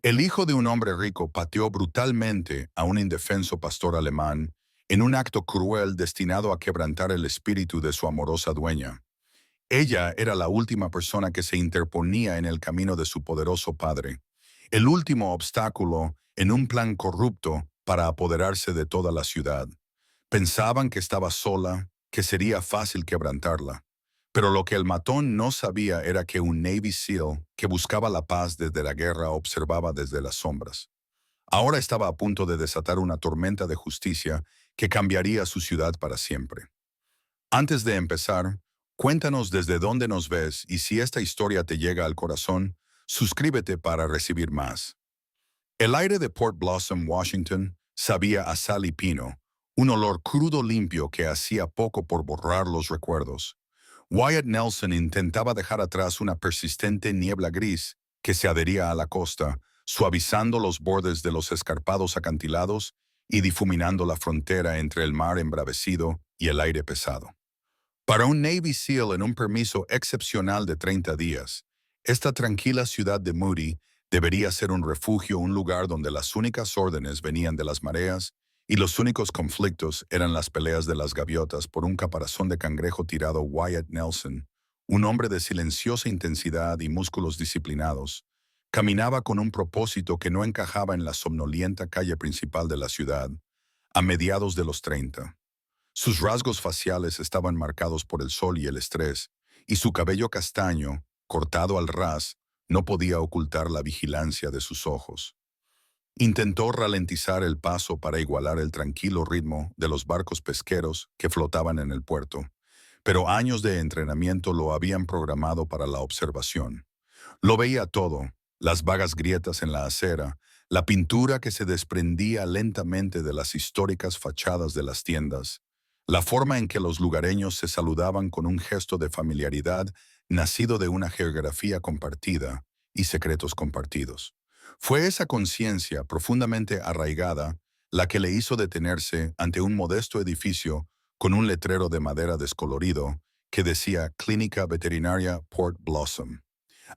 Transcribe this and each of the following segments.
El hijo de un hombre rico pateó brutalmente a un indefenso pastor alemán en un acto cruel destinado a quebrantar el espíritu de su amorosa dueña. Ella era la última persona que se interponía en el camino de su poderoso padre, el último obstáculo en un plan corrupto para apoderarse de toda la ciudad. Pensaban que estaba sola, que sería fácil quebrantarla. Pero lo que el matón no sabía era que un Navy SEAL que buscaba la paz desde la guerra observaba desde las sombras. Ahora estaba a punto de desatar una tormenta de justicia que cambiaría su ciudad para siempre. Antes de empezar, cuéntanos desde dónde nos ves y si esta historia te llega al corazón, suscríbete para recibir más. El aire de Port Blossom, Washington, sabía a sal y pino, un olor crudo limpio que hacía poco por borrar los recuerdos. Wyatt Nelson intentaba dejar atrás una persistente niebla gris que se adhería a la costa, suavizando los bordes de los escarpados acantilados y difuminando la frontera entre el mar embravecido y el aire pesado. Para un Navy SEAL en un permiso excepcional de 30 días, esta tranquila ciudad de Moody debería ser un refugio, un lugar donde las únicas órdenes venían de las mareas y los únicos conflictos eran las peleas de las gaviotas por un caparazón de cangrejo tirado. Wyatt Nelson, un hombre de silenciosa intensidad y músculos disciplinados, caminaba con un propósito que no encajaba en la somnolienta calle principal de la ciudad, a mediados de los 30. Sus rasgos faciales estaban marcados por el sol y el estrés, y su cabello castaño, cortado al ras, no podía ocultar la vigilancia de sus ojos. Intentó ralentizar el paso para igualar el tranquilo ritmo de los barcos pesqueros que flotaban en el puerto, pero años de entrenamiento lo habían programado para la observación. Lo veía todo: las vagas grietas en la acera, la pintura que se desprendía lentamente de las históricas fachadas de las tiendas, la forma en que los lugareños se saludaban con un gesto de familiaridad nacido de una geografía compartida y secretos compartidos. Fue esa conciencia profundamente arraigada la que le hizo detenerse ante un modesto edificio con un letrero de madera descolorido que decía Clínica Veterinaria Port Blossom.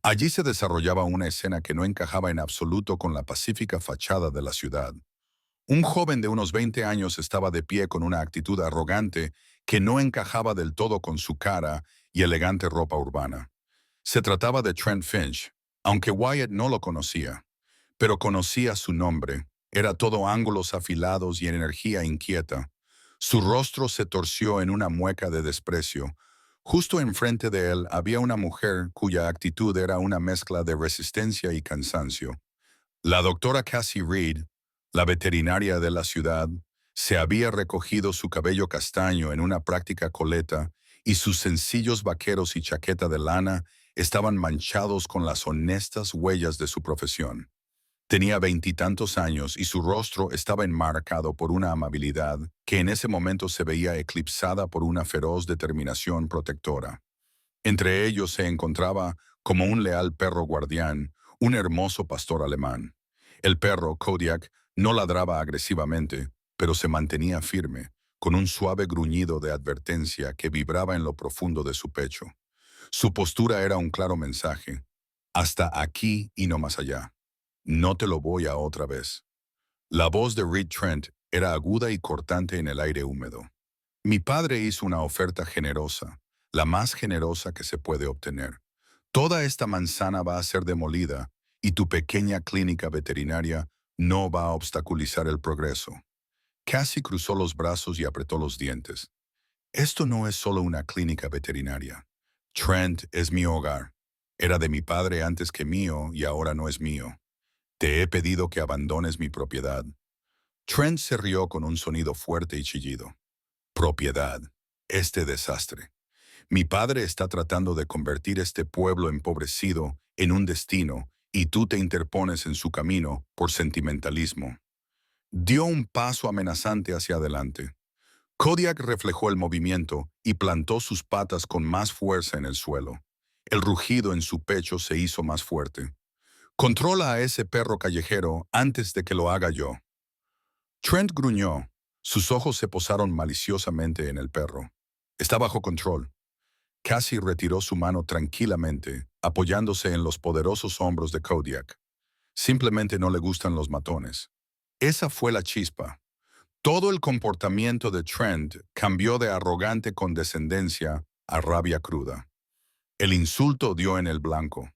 Allí se desarrollaba una escena que no encajaba en absoluto con la pacífica fachada de la ciudad. Un joven de unos 20 años estaba de pie con una actitud arrogante que no encajaba del todo con su cara y elegante ropa urbana. Se trataba de Trent Finch, aunque Wyatt no lo conocía, pero conocía su nombre. Era todo ángulos afilados y energía inquieta. Su rostro se torció en una mueca de desprecio. Justo enfrente de él había una mujer cuya actitud era una mezcla de resistencia y cansancio. La doctora Cassie Reed, la veterinaria de la ciudad, se había recogido su cabello castaño en una práctica coleta y sus sencillos vaqueros y chaqueta de lana estaban manchados con las honestas huellas de su profesión. Tenía veintitantos años y su rostro estaba enmarcado por una amabilidad que en ese momento se veía eclipsada por una feroz determinación protectora. Entre ellos se encontraba, como un leal perro guardián, un hermoso pastor alemán. El perro, Kodiak, no ladraba agresivamente, pero se mantenía firme, con un suave gruñido de advertencia que vibraba en lo profundo de su pecho. Su postura era un claro mensaje: hasta aquí y no más allá. No te lo voy a otra vez. La voz de Reed Trent era aguda y cortante en el aire húmedo. Mi padre hizo una oferta generosa, la más generosa que se puede obtener. Toda esta manzana va a ser demolida y tu pequeña clínica veterinaria no va a obstaculizar el progreso. Cassie cruzó los brazos y apretó los dientes. Esto no es solo una clínica veterinaria. Trent es mi hogar. Era de mi padre antes que mío y ahora no es mío. Te he pedido que abandones mi propiedad. Trent se rió con un sonido fuerte y chillido. Propiedad. Este desastre. Mi padre está tratando de convertir este pueblo empobrecido en un destino y tú te interpones en su camino por sentimentalismo. Dio un paso amenazante hacia adelante. Kodiak reflejó el movimiento y plantó sus patas con más fuerza en el suelo. El rugido en su pecho se hizo más fuerte. Controla a ese perro callejero antes de que lo haga yo. Trent gruñó. Sus ojos se posaron maliciosamente en el perro. Está bajo control. Cassie retiró su mano tranquilamente, apoyándose en los poderosos hombros de Kodiak. Simplemente no le gustan los matones. Esa fue la chispa. Todo el comportamiento de Trent cambió de arrogante condescendencia a rabia cruda. El insulto dio en el blanco.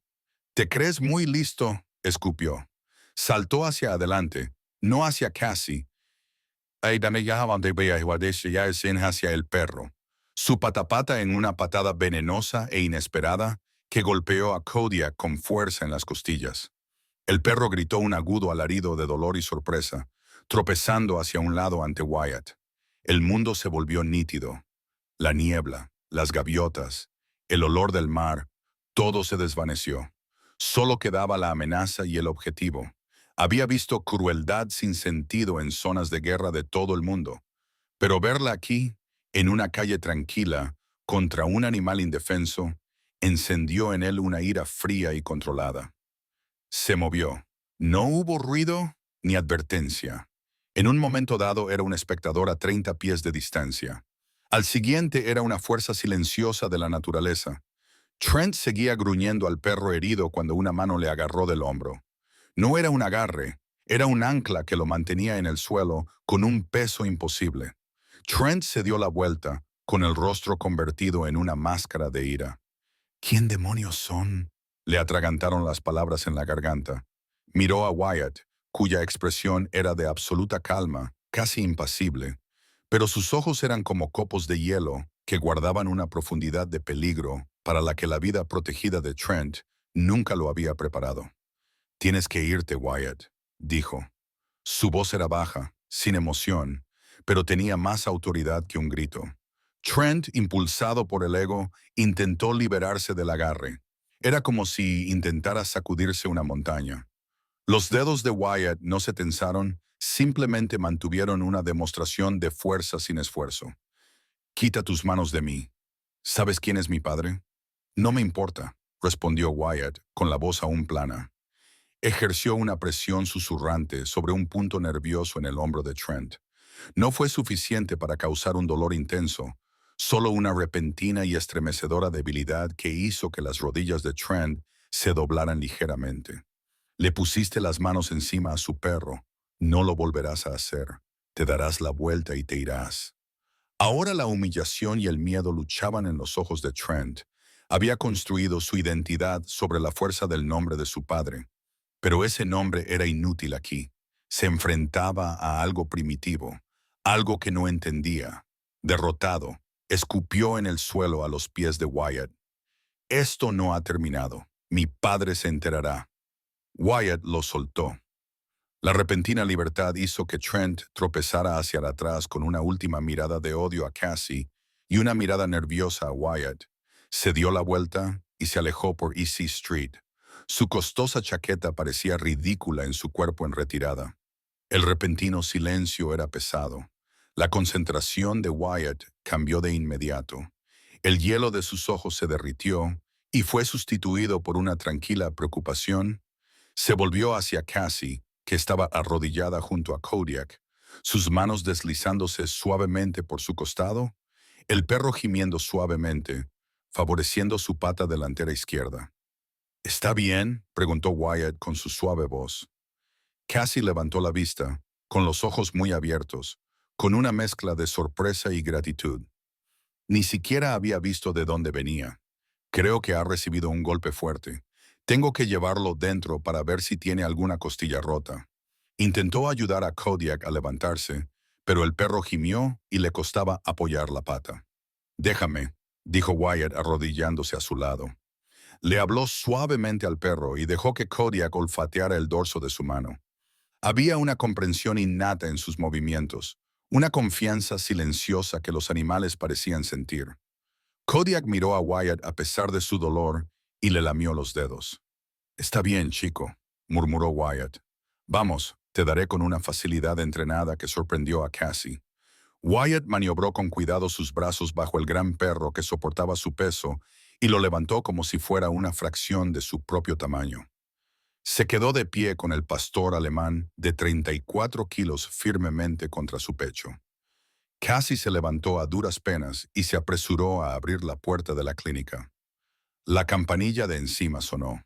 «¿Te crees muy listo?», escupió. Saltó hacia adelante, no hacia Cassie. Ay, dame ya donde vea ya es hacia el perro. Su patapata en una patada venenosa e inesperada que golpeó a Kodiak con fuerza en las costillas. El perro gritó un agudo alarido de dolor y sorpresa, tropezando hacia un lado ante Wyatt. El mundo se volvió nítido. La niebla, las gaviotas, el olor del mar, todo se desvaneció. Solo quedaba la amenaza y el objetivo. Había visto crueldad sin sentido en zonas de guerra de todo el mundo, pero verla aquí, en una calle tranquila, contra un animal indefenso, encendió en él una ira fría y controlada. Se movió. No hubo ruido ni advertencia. En un momento dado era un espectador a 30 pies de distancia. Al siguiente era una fuerza silenciosa de la naturaleza. Trent seguía gruñendo al perro herido cuando una mano le agarró del hombro. No era un agarre, era un ancla que lo mantenía en el suelo con un peso imposible. Trent se dio la vuelta, con el rostro convertido en una máscara de ira. «¿Quién demonios son?», le atragantaron las palabras en la garganta. Miró a Wyatt, cuya expresión era de absoluta calma, casi impasible, pero sus ojos eran como copos de hielo que guardaban una profundidad de peligro para la que la vida protegida de Trent nunca lo había preparado. «Tienes que irte, Wyatt», dijo. Su voz era baja, sin emoción, pero tenía más autoridad que un grito. Trent, impulsado por el ego, intentó liberarse del agarre. Era como si intentara sacudirse una montaña. Los dedos de Wyatt no se tensaron, simplemente mantuvieron una demostración de fuerza sin esfuerzo. «Quita tus manos de mí. ¿Sabes quién es mi padre?». «No me importa», respondió Wyatt, con la voz aún plana. Ejerció una presión susurrante sobre un punto nervioso en el hombro de Trent. No fue suficiente para causar un dolor intenso, solo una repentina y estremecedora debilidad que hizo que las rodillas de Trent se doblaran ligeramente. «Le pusiste las manos encima a su perro. No lo volverás a hacer. Te darás la vuelta y te irás». Ahora la humillación y el miedo luchaban en los ojos de Trent. Había construido su identidad sobre la fuerza del nombre de su padre. Pero ese nombre era inútil aquí. Se enfrentaba a algo primitivo, algo que no entendía. Derrotado, escupió en el suelo a los pies de Wyatt. «Esto no ha terminado. Mi padre se enterará». Wyatt lo soltó. La repentina libertad hizo que Trent tropezara hacia atrás con una última mirada de odio a Cassie y una mirada nerviosa a Wyatt. Se dio la vuelta y se alejó por Easy Street. Su costosa chaqueta parecía ridícula en su cuerpo en retirada. El repentino silencio era pesado. La concentración de Wyatt cambió de inmediato. El hielo de sus ojos se derritió y fue sustituido por una tranquila preocupación. Se volvió hacia Cassie, que estaba arrodillada junto a Kodiak, sus manos deslizándose suavemente por su costado, el perro gimiendo suavemente, favoreciendo su pata delantera izquierda. «¿Está bien?», preguntó Wyatt con su suave voz. Cassie levantó la vista, con los ojos muy abiertos, con una mezcla de sorpresa y gratitud. Ni siquiera había visto de dónde venía. «Creo que ha recibido un golpe fuerte. Tengo que llevarlo dentro para ver si tiene alguna costilla rota». Intentó ayudar a Kodiak a levantarse, pero el perro gimió y le costaba apoyar la pata. «Déjame», dijo Wyatt arrodillándose a su lado. Le habló suavemente al perro y dejó que Kodiak olfateara el dorso de su mano. Había una comprensión innata en sus movimientos, una confianza silenciosa que los animales parecían sentir. Kodiak miró a Wyatt a pesar de su dolor y le lamió los dedos. «Está bien, chico», murmuró Wyatt. «Vamos, te daré con una facilidad entrenada que sorprendió a Cassie». Wyatt maniobró con cuidado sus brazos bajo el gran perro que soportaba su peso y lo levantó como si fuera una fracción de su propio tamaño. Se quedó de pie con el pastor alemán de 34 kilos firmemente contra su pecho. Cassie se levantó a duras penas y se apresuró a abrir la puerta de la clínica. La campanilla de encima sonó.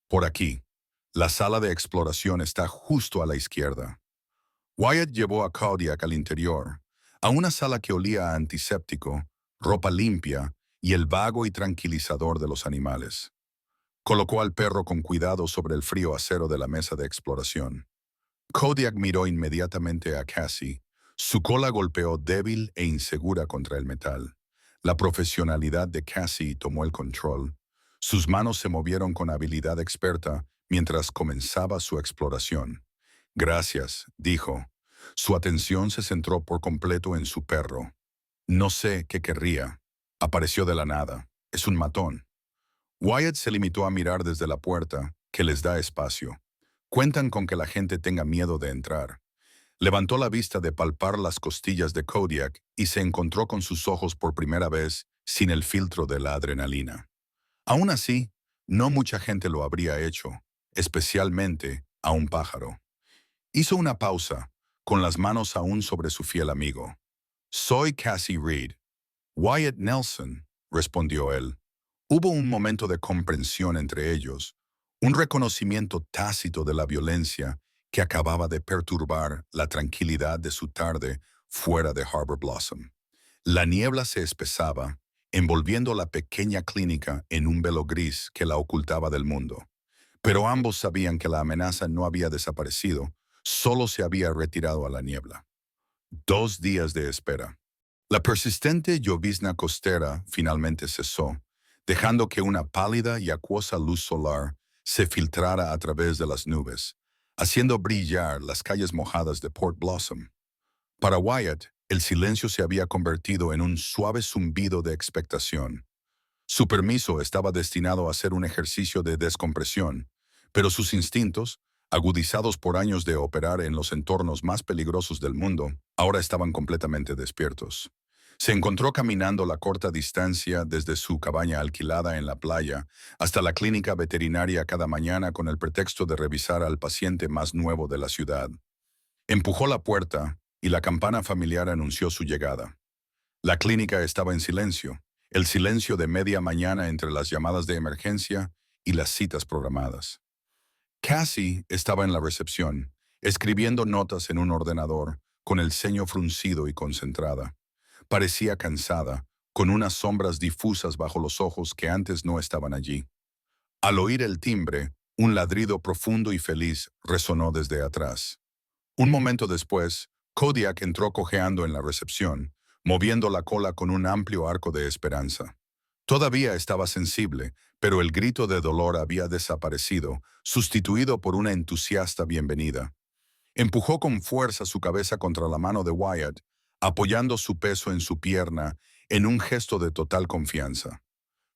«Por aquí». La sala de exploración está justo a la izquierda. Wyatt llevó a Kodiak al interior, a una sala que olía a antiséptico, ropa limpia y el vago y tranquilizador de los animales. Colocó al perro con cuidado sobre el frío acero de la mesa de exploración. Kodiak miró inmediatamente a Cassie. Su cola golpeó débil e insegura contra el metal. La profesionalidad de Cassie tomó el control. Sus manos se movieron con habilidad experta mientras comenzaba su exploración. Gracias, dijo. Su atención se centró por completo en su perro. No sé qué querría. Apareció de la nada. Es un matón. Wyatt se limitó a mirar desde la puerta, que les da espacio. Cuentan con que la gente tenga miedo de entrar. Levantó la vista de palpar las costillas de Kodiak y se encontró con sus ojos por primera vez sin el filtro de la adrenalina. Aún así, no mucha gente lo habría hecho, especialmente a un pájaro. Hizo una pausa, con las manos aún sobre su fiel amigo. Soy Cassie Reed. Wyatt Nelson, respondió él. Hubo un momento de comprensión entre ellos, un reconocimiento tácito de la violencia que acababa de perturbar la tranquilidad de su tarde fuera de Harbor Blossom. La niebla se espesaba, envolviendo la pequeña clínica en un velo gris que la ocultaba del mundo. Pero ambos sabían que la amenaza no había desaparecido, solo se había retirado a la niebla. 2 días de espera. La persistente llovizna costera finalmente cesó, dejando que una pálida y acuosa luz solar se filtrara a través de las nubes, haciendo brillar las calles mojadas de Port Blossom. Para Wyatt, el silencio se había convertido en un suave zumbido de expectación. Su permiso estaba destinado a ser un ejercicio de descompresión, pero sus instintos, agudizados por años de operar en los entornos más peligrosos del mundo, ahora estaban completamente despiertos. Se encontró caminando la corta distancia desde su cabaña alquilada en la playa hasta la clínica veterinaria cada mañana con el pretexto de revisar al paciente más nuevo de la ciudad. Empujó la puerta y la campana familiar anunció su llegada. La clínica estaba en silencio, el silencio de media mañana entre las llamadas de emergencia y las citas programadas. Cassie estaba en la recepción, escribiendo notas en un ordenador, con el ceño fruncido y concentrada. Parecía cansada, con unas sombras difusas bajo los ojos que antes no estaban allí. Al oír el timbre, un ladrido profundo y feliz resonó desde atrás. Un momento después, Kodiak entró cojeando en la recepción, moviendo la cola con un amplio arco de esperanza. Todavía estaba sensible, pero el grito de dolor había desaparecido, sustituido por una entusiasta bienvenida. Empujó con fuerza su cabeza contra la mano de Wyatt, apoyando su peso en su pierna en un gesto de total confianza.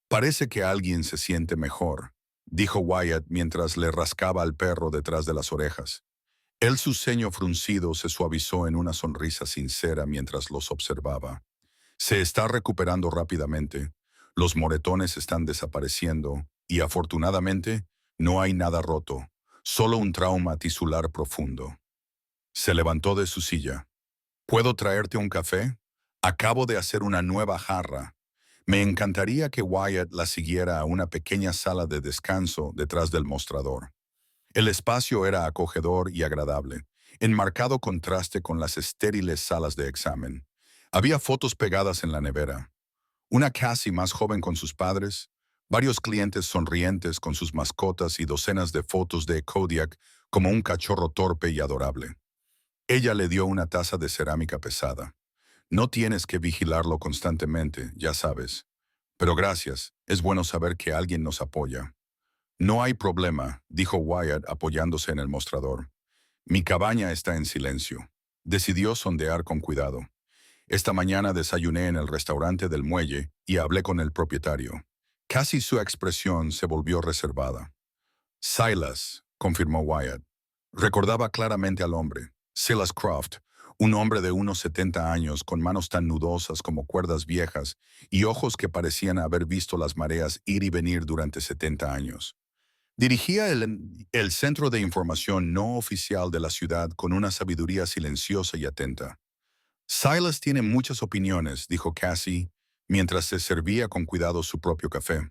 Parece que alguien se siente mejor, dijo Wyatt mientras le rascaba al perro detrás de las orejas. Su ceño fruncido se suavizó en una sonrisa sincera mientras los observaba. Se está recuperando rápidamente, los moretones están desapareciendo y afortunadamente no hay nada roto, solo un trauma tisular profundo. Se levantó de su silla. ¿Puedo traerte un café? Acabo de hacer una nueva jarra. Me encantaría que Wyatt la siguiera a una pequeña sala de descanso detrás del mostrador. El espacio era acogedor y agradable, en marcado contraste con las estériles salas de examen. Había fotos pegadas en la nevera. Una Cassie más joven con sus padres, varios clientes sonrientes con sus mascotas y docenas de fotos de Kodiak como un cachorro torpe y adorable. Ella le dio una taza de cerámica pesada. No tienes que vigilarlo constantemente, ya sabes. Pero gracias, es bueno saber que alguien nos apoya. No hay problema, dijo Wyatt apoyándose en el mostrador. Mi cabaña está en silencio. Decidió sondear con cuidado. Esta mañana desayuné en el restaurante del muelle y hablé con el propietario. Casi su expresión se volvió reservada. Silas, confirmó Wyatt. Recordaba claramente al hombre. Silas Croft, un hombre de unos 70 años con manos tan nudosas como cuerdas viejas y ojos que parecían haber visto las mareas ir y venir durante 70 años. Dirigía el centro de información no oficial de la ciudad con una sabiduría silenciosa y atenta. Silas tiene muchas opiniones, dijo Cassie, mientras se servía con cuidado su propio café.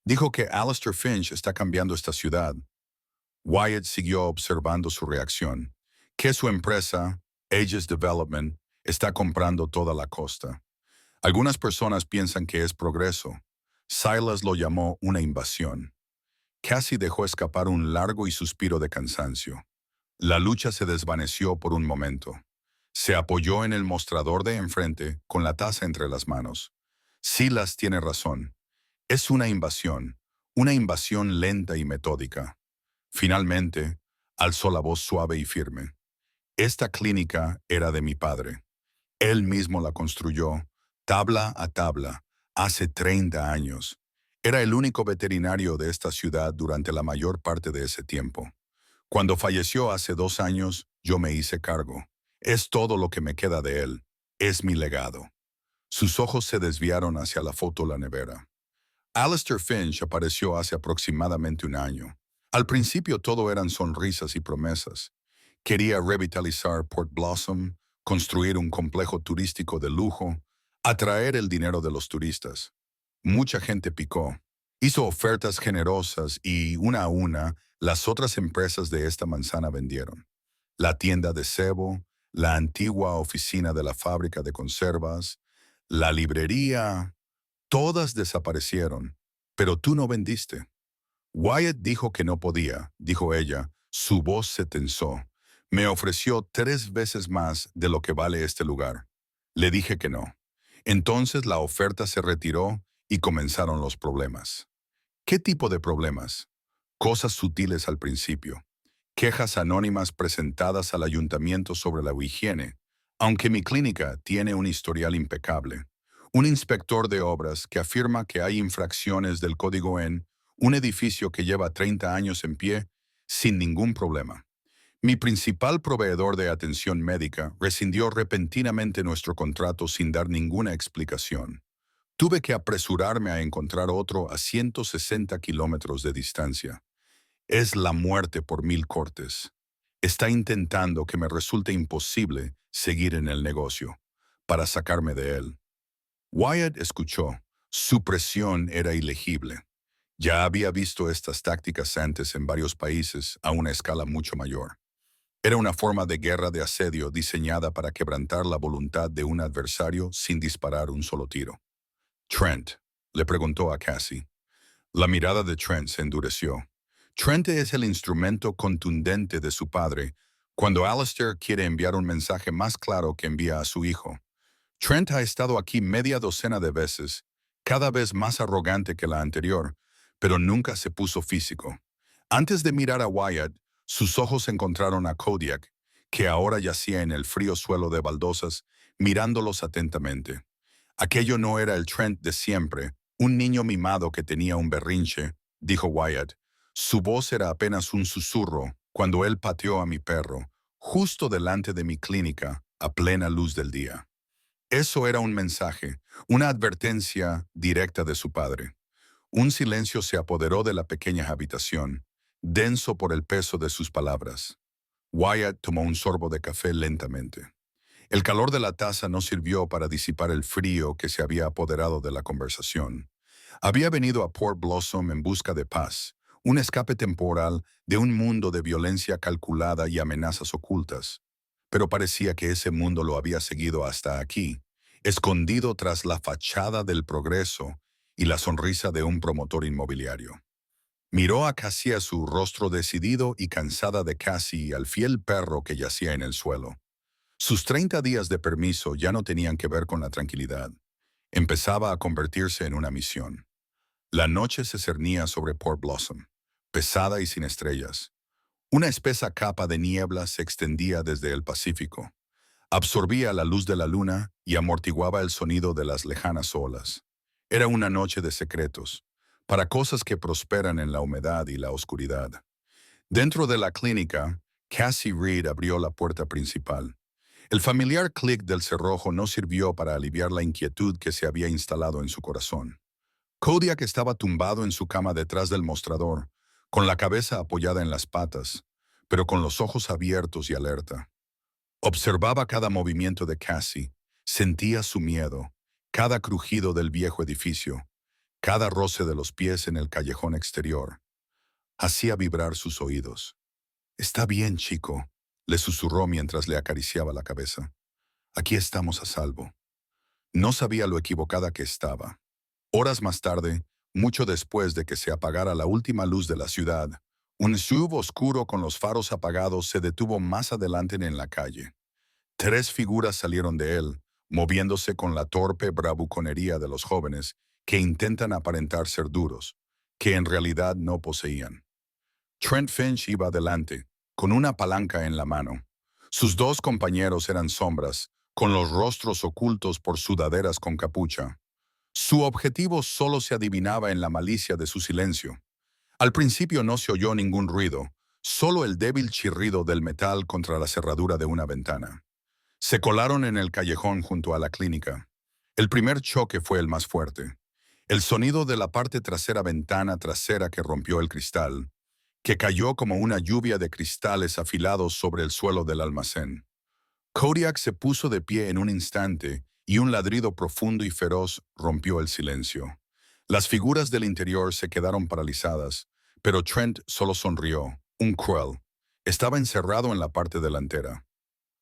Dijo que Alistair Finch está cambiando esta ciudad. Wyatt siguió observando su reacción, que su empresa, Aegis Development, está comprando toda la costa. Algunas personas piensan que es progreso. Silas lo llamó una invasión. Cassie dejó escapar un largo y suspiro de cansancio. La lucha se desvaneció por un momento. Se apoyó en el mostrador de enfrente con la taza entre las manos. Silas tiene razón. Es una invasión lenta y metódica. Finalmente, alzó la voz suave y firme. Esta clínica era de mi padre. Él mismo la construyó, tabla a tabla, hace 30 años. Era el único veterinario de esta ciudad durante la mayor parte de ese tiempo. Cuando falleció hace 2 años, yo me hice cargo. Es todo lo que me queda de él. Es mi legado. Sus ojos se desviaron hacia la foto de la nevera. Alistair Finch apareció hace aproximadamente un año. Al principio todo eran sonrisas y promesas. Quería revitalizar Port Blossom, construir un complejo turístico de lujo, atraer el dinero de los turistas. Mucha gente picó. Hizo ofertas generosas y, una a una, las otras empresas de esta manzana vendieron. La tienda de cebo, la antigua oficina de la fábrica de conservas, la librería, todas desaparecieron. Pero tú no vendiste. Wyatt dijo que no podía, dijo ella. Su voz se tensó. Me ofreció 3 veces más de lo que vale este lugar. Le dije que no. Entonces la oferta se retiró y comenzaron los problemas. ¿Qué tipo de problemas? Cosas sutiles al principio. Quejas anónimas presentadas al ayuntamiento sobre la higiene, aunque mi clínica tiene un historial impecable. Un inspector de obras que afirma que hay infracciones del código en un edificio que lleva 30 años en pie sin ningún problema. Mi principal proveedor de atención médica rescindió repentinamente nuestro contrato sin dar ninguna explicación. Tuve que apresurarme a encontrar otro a 160 kilómetros de distancia. Es la muerte por 1000 cortes. Está intentando que me resulte imposible seguir en el negocio, para sacarme de él. Wyatt escuchó. Su presión era ilegible. Ya había visto estas tácticas antes en varios países a una escala mucho mayor. Era una forma de guerra de asedio diseñada para quebrantar la voluntad de un adversario sin disparar un solo tiro. Trent, le preguntó a Cassie. La mirada de Trent se endureció. Trent es el instrumento contundente de su padre cuando Alistair quiere enviar un mensaje más claro que envía a su hijo. Trent ha estado aquí media docena de veces, cada vez más arrogante que la anterior, pero nunca se puso físico. Antes de mirar a Wyatt, sus ojos encontraron a Kodiak, que ahora yacía en el frío suelo de baldosas, mirándolos atentamente. Aquello no era el Trent de siempre, un niño mimado que tenía un berrinche, dijo Wyatt. Su voz era apenas un susurro cuando él pateó a mi perro, justo delante de mi clínica, a plena luz del día. Eso era un mensaje, una advertencia directa de su padre. Un silencio se apoderó de la pequeña habitación, denso por el peso de sus palabras. Wyatt tomó un sorbo de café lentamente. El calor de la taza no sirvió para disipar el frío que se había apoderado de la conversación. Había venido a Port Blossom en busca de paz, un escape temporal de un mundo de violencia calculada y amenazas ocultas. Pero parecía que ese mundo lo había seguido hasta aquí, escondido tras la fachada del progreso y la sonrisa de un promotor inmobiliario. Miró a Cassie, su rostro decidido y cansada de Cassie y al fiel perro que yacía en el suelo. Sus 30 días de permiso ya no tenían que ver con la tranquilidad. Empezaba a convertirse en una misión. La noche se cernía sobre Port Blossom, pesada y sin estrellas. Una espesa capa de niebla se extendía desde el Pacífico. Absorbía la luz de la luna y amortiguaba el sonido de las lejanas olas. Era una noche de secretos, para cosas que prosperan en la humedad y la oscuridad. Dentro de la clínica, Cassie Reed abrió la puerta principal. El familiar clic del cerrojo no sirvió para aliviar la inquietud que se había instalado en su corazón. Kodiak estaba tumbado en su cama detrás del mostrador, con la cabeza apoyada en las patas, pero con los ojos abiertos y alerta. Observaba cada movimiento de Cassie, sentía su miedo, cada crujido del viejo edificio, cada roce de los pies en el callejón exterior. Hacía vibrar sus oídos. «Está bien, chico», le susurró mientras le acariciaba la cabeza. «Aquí estamos a salvo». No sabía lo equivocada que estaba. Horas más tarde, mucho después de que se apagara la última luz de la ciudad, un SUV oscuro con los faros apagados se detuvo más adelante en la calle. Tres figuras salieron de él, moviéndose con la torpe bravuconería de los jóvenes que intentan aparentar ser duros, que en realidad no poseían. Trent Finch iba adelante, con una palanca en la mano. Sus dos compañeros eran sombras, con los rostros ocultos por sudaderas con capucha. Su objetivo solo se adivinaba en la malicia de su silencio. Al principio no se oyó ningún ruido, solo el débil chirrido del metal contra la cerradura de una ventana. Se colaron en el callejón junto a la clínica. El primer choque fue el más fuerte. El sonido de la parte trasera ventana trasera que rompió el cristal, que cayó como una lluvia de cristales afilados sobre el suelo del almacén. Kodiak se puso de pie en un instante y un ladrido profundo y feroz rompió el silencio. Las figuras del interior se quedaron paralizadas, pero Trent solo sonrió, un cruel. Estaba encerrado en la parte delantera.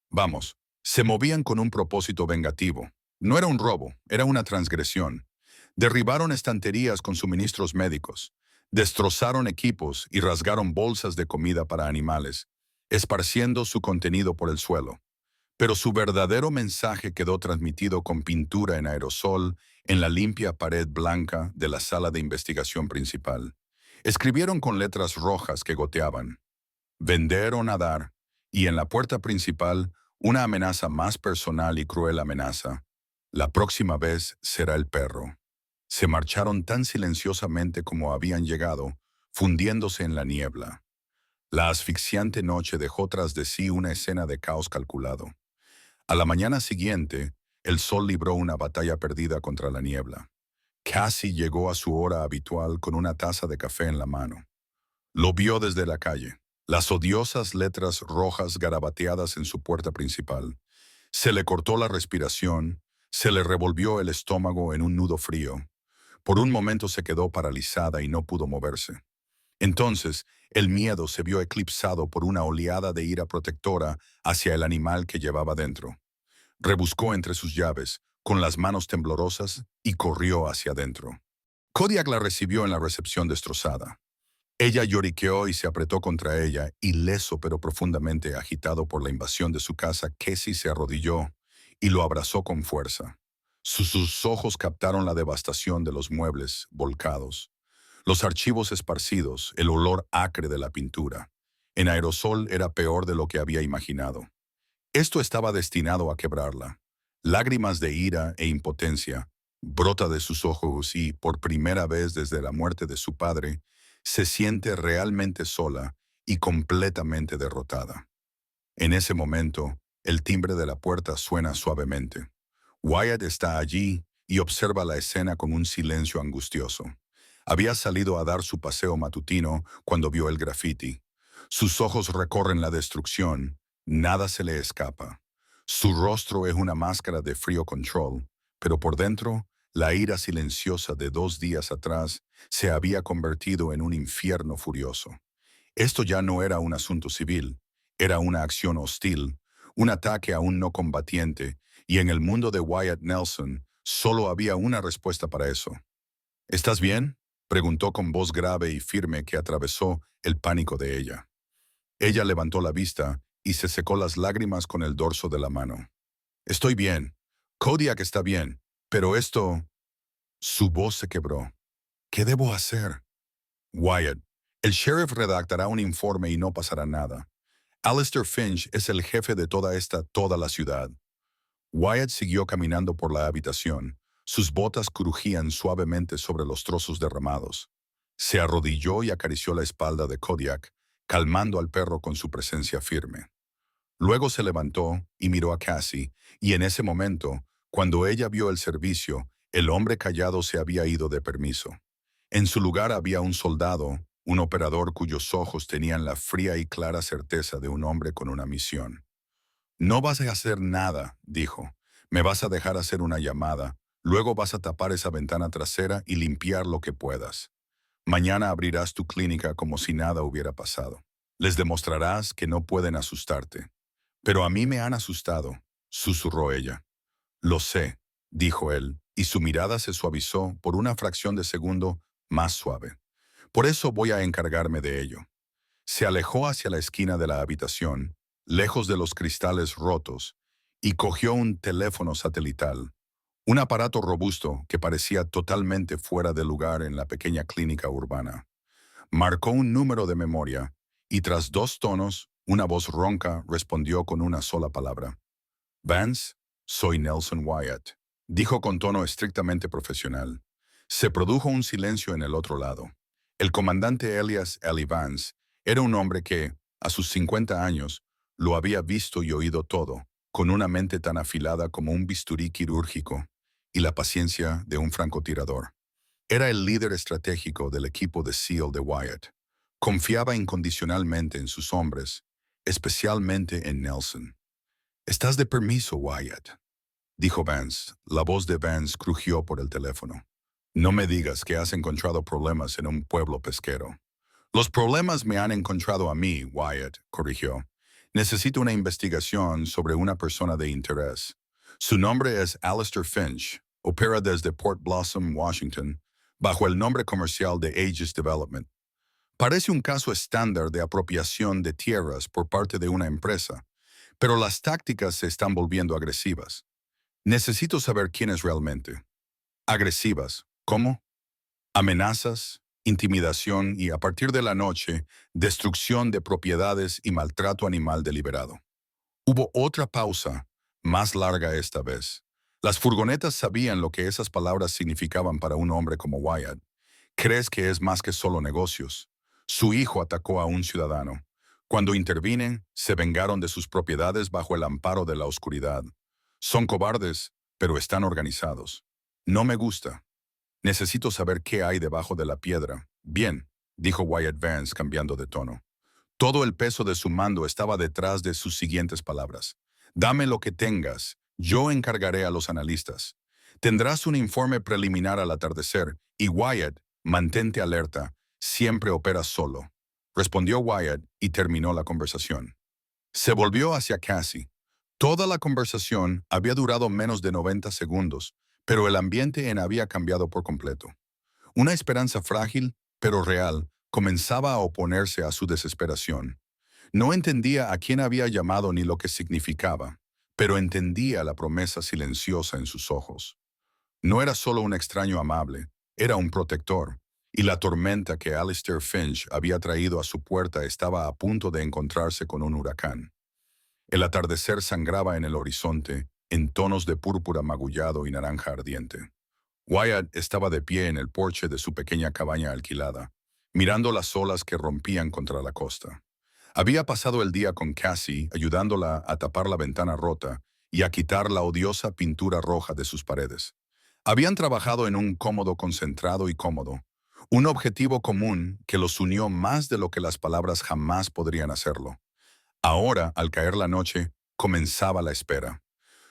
Vamos, se movían con un propósito vengativo. No era un robo, era una transgresión. Derribaron estanterías con suministros médicos, destrozaron equipos y rasgaron bolsas de comida para animales, esparciendo su contenido por el suelo. Pero su verdadero mensaje quedó transmitido con pintura en aerosol en la limpia pared blanca de la sala de investigación principal. Escribieron con letras rojas que goteaban: «Vender o nadar», y en la puerta principal, una amenaza más personal y cruel amenaza: «La próxima vez será el perro». Se marcharon tan silenciosamente como habían llegado, fundiéndose en la niebla. La asfixiante noche dejó tras de sí una escena de caos calculado. A la mañana siguiente, el sol libró una batalla perdida contra la niebla. Cassie llegó a su hora habitual con una taza de café en la mano. Lo vio desde la calle, las odiosas letras rojas garabateadas en su puerta principal. Se le cortó la respiración, se le revolvió el estómago en un nudo frío. Por un momento se quedó paralizada y no pudo moverse. Entonces, el miedo se vio eclipsado por una oleada de ira protectora hacia el animal que llevaba dentro. Rebuscó entre sus llaves, con las manos temblorosas, y corrió hacia adentro. Kodiak la recibió en la recepción destrozada. Ella lloriqueó y se apretó contra ella, ileso pero profundamente agitado por la invasión de su casa. Cassie se arrodilló y lo abrazó con fuerza. Sus ojos captaron la devastación de los muebles volcados, los archivos esparcidos, el olor acre de la pintura. En aerosol era peor de lo que había imaginado. Esto estaba destinado a quebrarla. Lágrimas de ira e impotencia brota de sus ojos y, por primera vez desde la muerte de su padre, se siente realmente sola y completamente derrotada. En ese momento, el timbre de la puerta suena suavemente. Wyatt está allí y observa la escena con un silencio angustioso. Había salido a dar su paseo matutino cuando vio el graffiti. Sus ojos recorren la destrucción, nada se le escapa. Su rostro es una máscara de frío control, pero por dentro, la ira silenciosa de 2 días atrás se había convertido en un infierno furioso. Esto ya no era un asunto civil, era una acción hostil, un ataque a un no combatiente, y en el mundo de Wyatt Nelson solo había una respuesta para eso. «¿Estás bien?», preguntó con voz grave y firme que atravesó el pánico de ella. Ella levantó la vista y se secó las lágrimas con el dorso de la mano. «Estoy bien. Kodiak está bien. Pero esto...» Su voz se quebró. «¿Qué debo hacer?» «Wyatt, el sheriff redactará un informe y no pasará nada. Alistair Finch es el jefe de toda la ciudad». Wyatt siguió caminando por la habitación. Sus botas crujían suavemente sobre los trozos derramados. Se arrodilló y acarició la espalda de Kodiak, calmando al perro con su presencia firme. Luego se levantó y miró a Cassie, y en ese momento, cuando ella vio el servicio, el hombre callado se había ido de permiso. En su lugar había un soldado, un operador cuyos ojos tenían la fría y clara certeza de un hombre con una misión. «No vas a hacer nada», dijo. «Me vas a dejar hacer una llamada, luego vas a tapar esa ventana trasera y limpiar lo que puedas». Mañana abrirás tu clínica como si nada hubiera pasado. Les demostrarás que no pueden asustarte. Pero a mí me han asustado, susurró ella. Lo sé, dijo él, y su mirada se suavizó por una fracción de segundo más suave. Por eso voy a encargarme de ello. Se alejó hacia la esquina de la habitación, lejos de los cristales rotos, y cogió un teléfono satelital, un aparato robusto que parecía totalmente fuera de lugar en la pequeña clínica urbana. Marcó un número de memoria, y tras 2 tonos, una voz ronca respondió con una sola palabra. Vance, soy Nelson Wyatt, dijo con tono estrictamente profesional. Se produjo un silencio en el otro lado. El comandante Elias Eli Vance era un hombre que, a sus 50 años, lo había visto y oído todo, con una mente tan afilada como un bisturí quirúrgico y la paciencia de un francotirador. Era el líder estratégico del equipo de SEAL de Wyatt. Confiaba incondicionalmente en sus hombres, especialmente en Nelson. «Estás de permiso, Wyatt», dijo Vance. La voz de Vance crujió por el teléfono. «No me digas que has encontrado problemas en un pueblo pesquero». «Los problemas me han encontrado a mí», Wyatt corrigió. «Necesito una investigación sobre una persona de interés. Su nombre es Alistair Finch. Opera desde Port Blossom, Washington, bajo el nombre comercial de Aegis Development. Parece un caso estándar de apropiación de tierras por parte de una empresa, pero las tácticas se están volviendo agresivas. Necesito saber quién es realmente». «Agresivas. ¿Cómo?» «Amenazas, intimidación y, a partir de la noche, destrucción de propiedades y maltrato animal deliberado». Hubo otra pausa, más larga esta vez. Las furgonetas sabían lo que esas palabras significaban para un hombre como Wyatt. «¿Crees que es más que solo negocios?» Su hijo atacó a un ciudadano. Cuando intervinen, se vengaron de sus propiedades bajo el amparo de la oscuridad. Son cobardes, pero están organizados. No me gusta. Necesito saber qué hay debajo de la piedra. «Bien», dijo Wyatt Vance cambiando de tono. Todo el peso de su mando estaba detrás de sus siguientes palabras. «Dame lo que tengas. Yo encargaré a los analistas. Tendrás un informe preliminar al atardecer y Wyatt, mantente alerta. Siempre operas solo», respondió Wyatt y terminó la conversación. Se volvió hacia Cassie. Toda la conversación había durado menos de 90 segundos, pero el ambiente había cambiado por completo. Una esperanza frágil, pero real, comenzaba a oponerse a su desesperación. No entendía a quién había llamado ni lo que significaba, pero entendía la promesa silenciosa en sus ojos. No era solo un extraño amable, era un protector, y la tormenta que Alistair Finch había traído a su puerta estaba a punto de encontrarse con un huracán. El atardecer sangraba en el horizonte, en tonos de púrpura magullado y naranja ardiente. Wyatt estaba de pie en el porche de su pequeña cabaña alquilada, mirando las olas que rompían contra la costa. Había pasado el día con Cassie, ayudándola a tapar la ventana rota y a quitar la odiosa pintura roja de sus paredes. Habían trabajado en un cómodo concentrado y cómodo, un objetivo común que los unió más de lo que las palabras jamás podrían hacerlo. Ahora, al caer la noche, comenzaba la espera.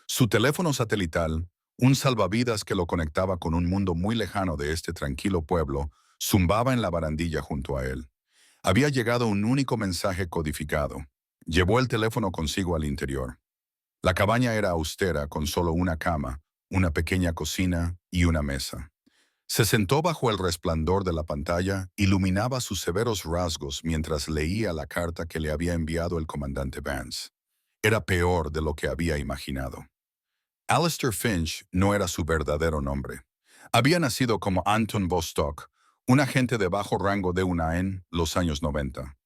Su teléfono satelital, un salvavidas que lo conectaba con un mundo muy lejano de este tranquilo pueblo, zumbaba en la barandilla junto a él. Había llegado un único mensaje codificado. Llevó el teléfono consigo al interior. La cabaña era austera, con solo una cama, una pequeña cocina y una mesa. Se sentó bajo el resplandor de la pantalla, iluminaba sus severos rasgos mientras leía la carta que le había enviado el comandante Vance. Era peor de lo que había imaginado. Alistair Finch no era su verdadero nombre. Había nacido como Anton Bostock, un agente de bajo rango de UNA en los años 90.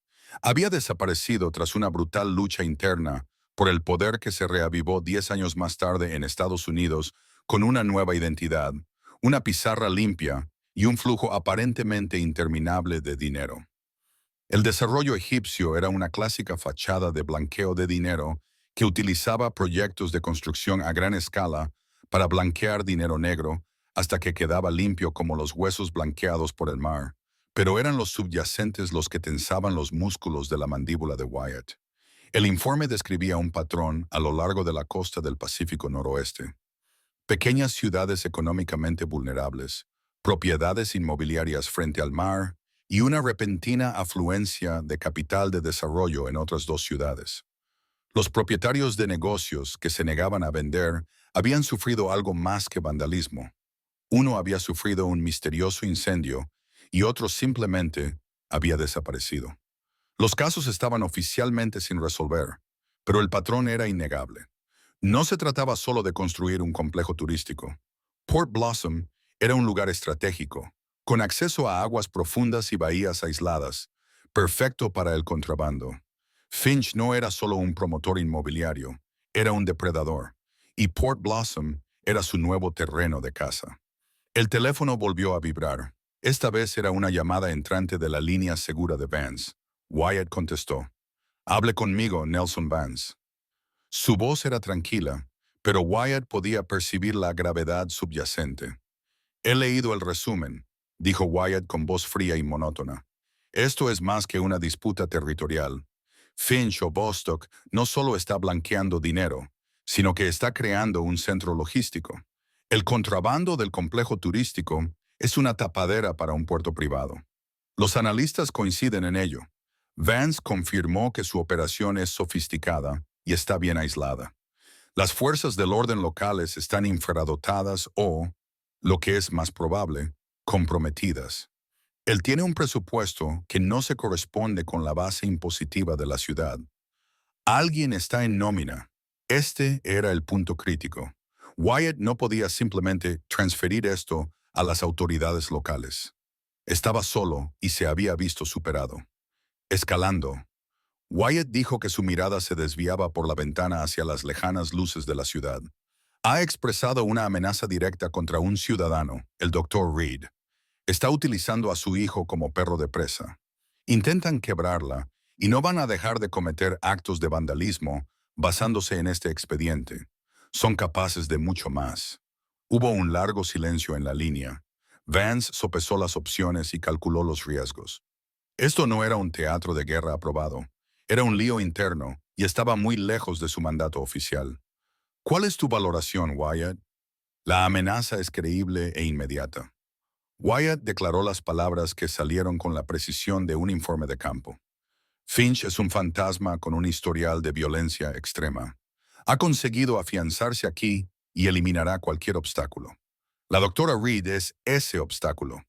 Había desaparecido tras una brutal lucha interna por el poder que se reavivó 10 años más tarde en Estados Unidos con una nueva identidad, una pizarra limpia y un flujo aparentemente interminable de dinero. El desarrollo egipcio era una clásica fachada de blanqueo de dinero que utilizaba proyectos de construcción a gran escala para blanquear dinero negro hasta que quedaba limpio como los huesos blanqueados por el mar, pero eran los subyacentes los que tensaban los músculos de la mandíbula de Wyatt. El informe describía un patrón a lo largo de la costa del Pacífico Noroeste. Pequeñas ciudades económicamente vulnerables, propiedades inmobiliarias frente al mar y una repentina afluencia de capital de desarrollo en otras dos ciudades. Los propietarios de negocios que se negaban a vender habían sufrido algo más que vandalismo. Uno había sufrido un misterioso incendio y otro simplemente había desaparecido. Los casos estaban oficialmente sin resolver, pero el patrón era innegable. No se trataba solo de construir un complejo turístico. Port Blossom era un lugar estratégico, con acceso a aguas profundas y bahías aisladas, perfecto para el contrabando. Finch no era solo un promotor inmobiliario, era un depredador, y Port Blossom era su nuevo terreno de caza. El teléfono volvió a vibrar. Esta vez era una llamada entrante de la línea segura de Vance. Wyatt contestó. «Hable conmigo, Nelson Vance». Su voz era tranquila, pero Wyatt podía percibir la gravedad subyacente. «He leído el resumen», dijo Wyatt con voz fría y monótona. «Esto es más que una disputa territorial. Finch o Bostock no solo está blanqueando dinero, sino que está creando un centro logístico. El contrabando del complejo turístico es una tapadera para un puerto privado. Los analistas coinciden en ello. Vance confirmó que su operación es sofisticada y está bien aislada. Las fuerzas del orden locales están infradotadas o, lo que es más probable, comprometidas. Él tiene un presupuesto que no se corresponde con la base impositiva de la ciudad. Alguien está en nómina. Este era el punto crítico. Wyatt no podía simplemente transferir esto a las autoridades locales. Estaba solo y se había visto superado. Escalando. Wyatt dijo que su mirada se desviaba por la ventana hacia las lejanas luces de la ciudad. Ha expresado una amenaza directa contra un ciudadano, el Dr. Reed. Está utilizando a su hijo como perro de presa. Intentan quebrarla y no van a dejar de cometer actos de vandalismo basándose en este expediente. Son capaces de mucho más. Hubo un largo silencio en la línea. Vance sopesó las opciones y calculó los riesgos. Esto no era un teatro de guerra aprobado. Era un lío interno y estaba muy lejos de su mandato oficial. ¿Cuál es tu valoración, Wyatt? La amenaza es creíble e inmediata. Wyatt declaró las palabras que salieron con la precisión de un informe de campo. Finch es un fantasma con un historial de violencia extrema. Ha conseguido afianzarse aquí y eliminará cualquier obstáculo. La doctora Reed es ese obstáculo.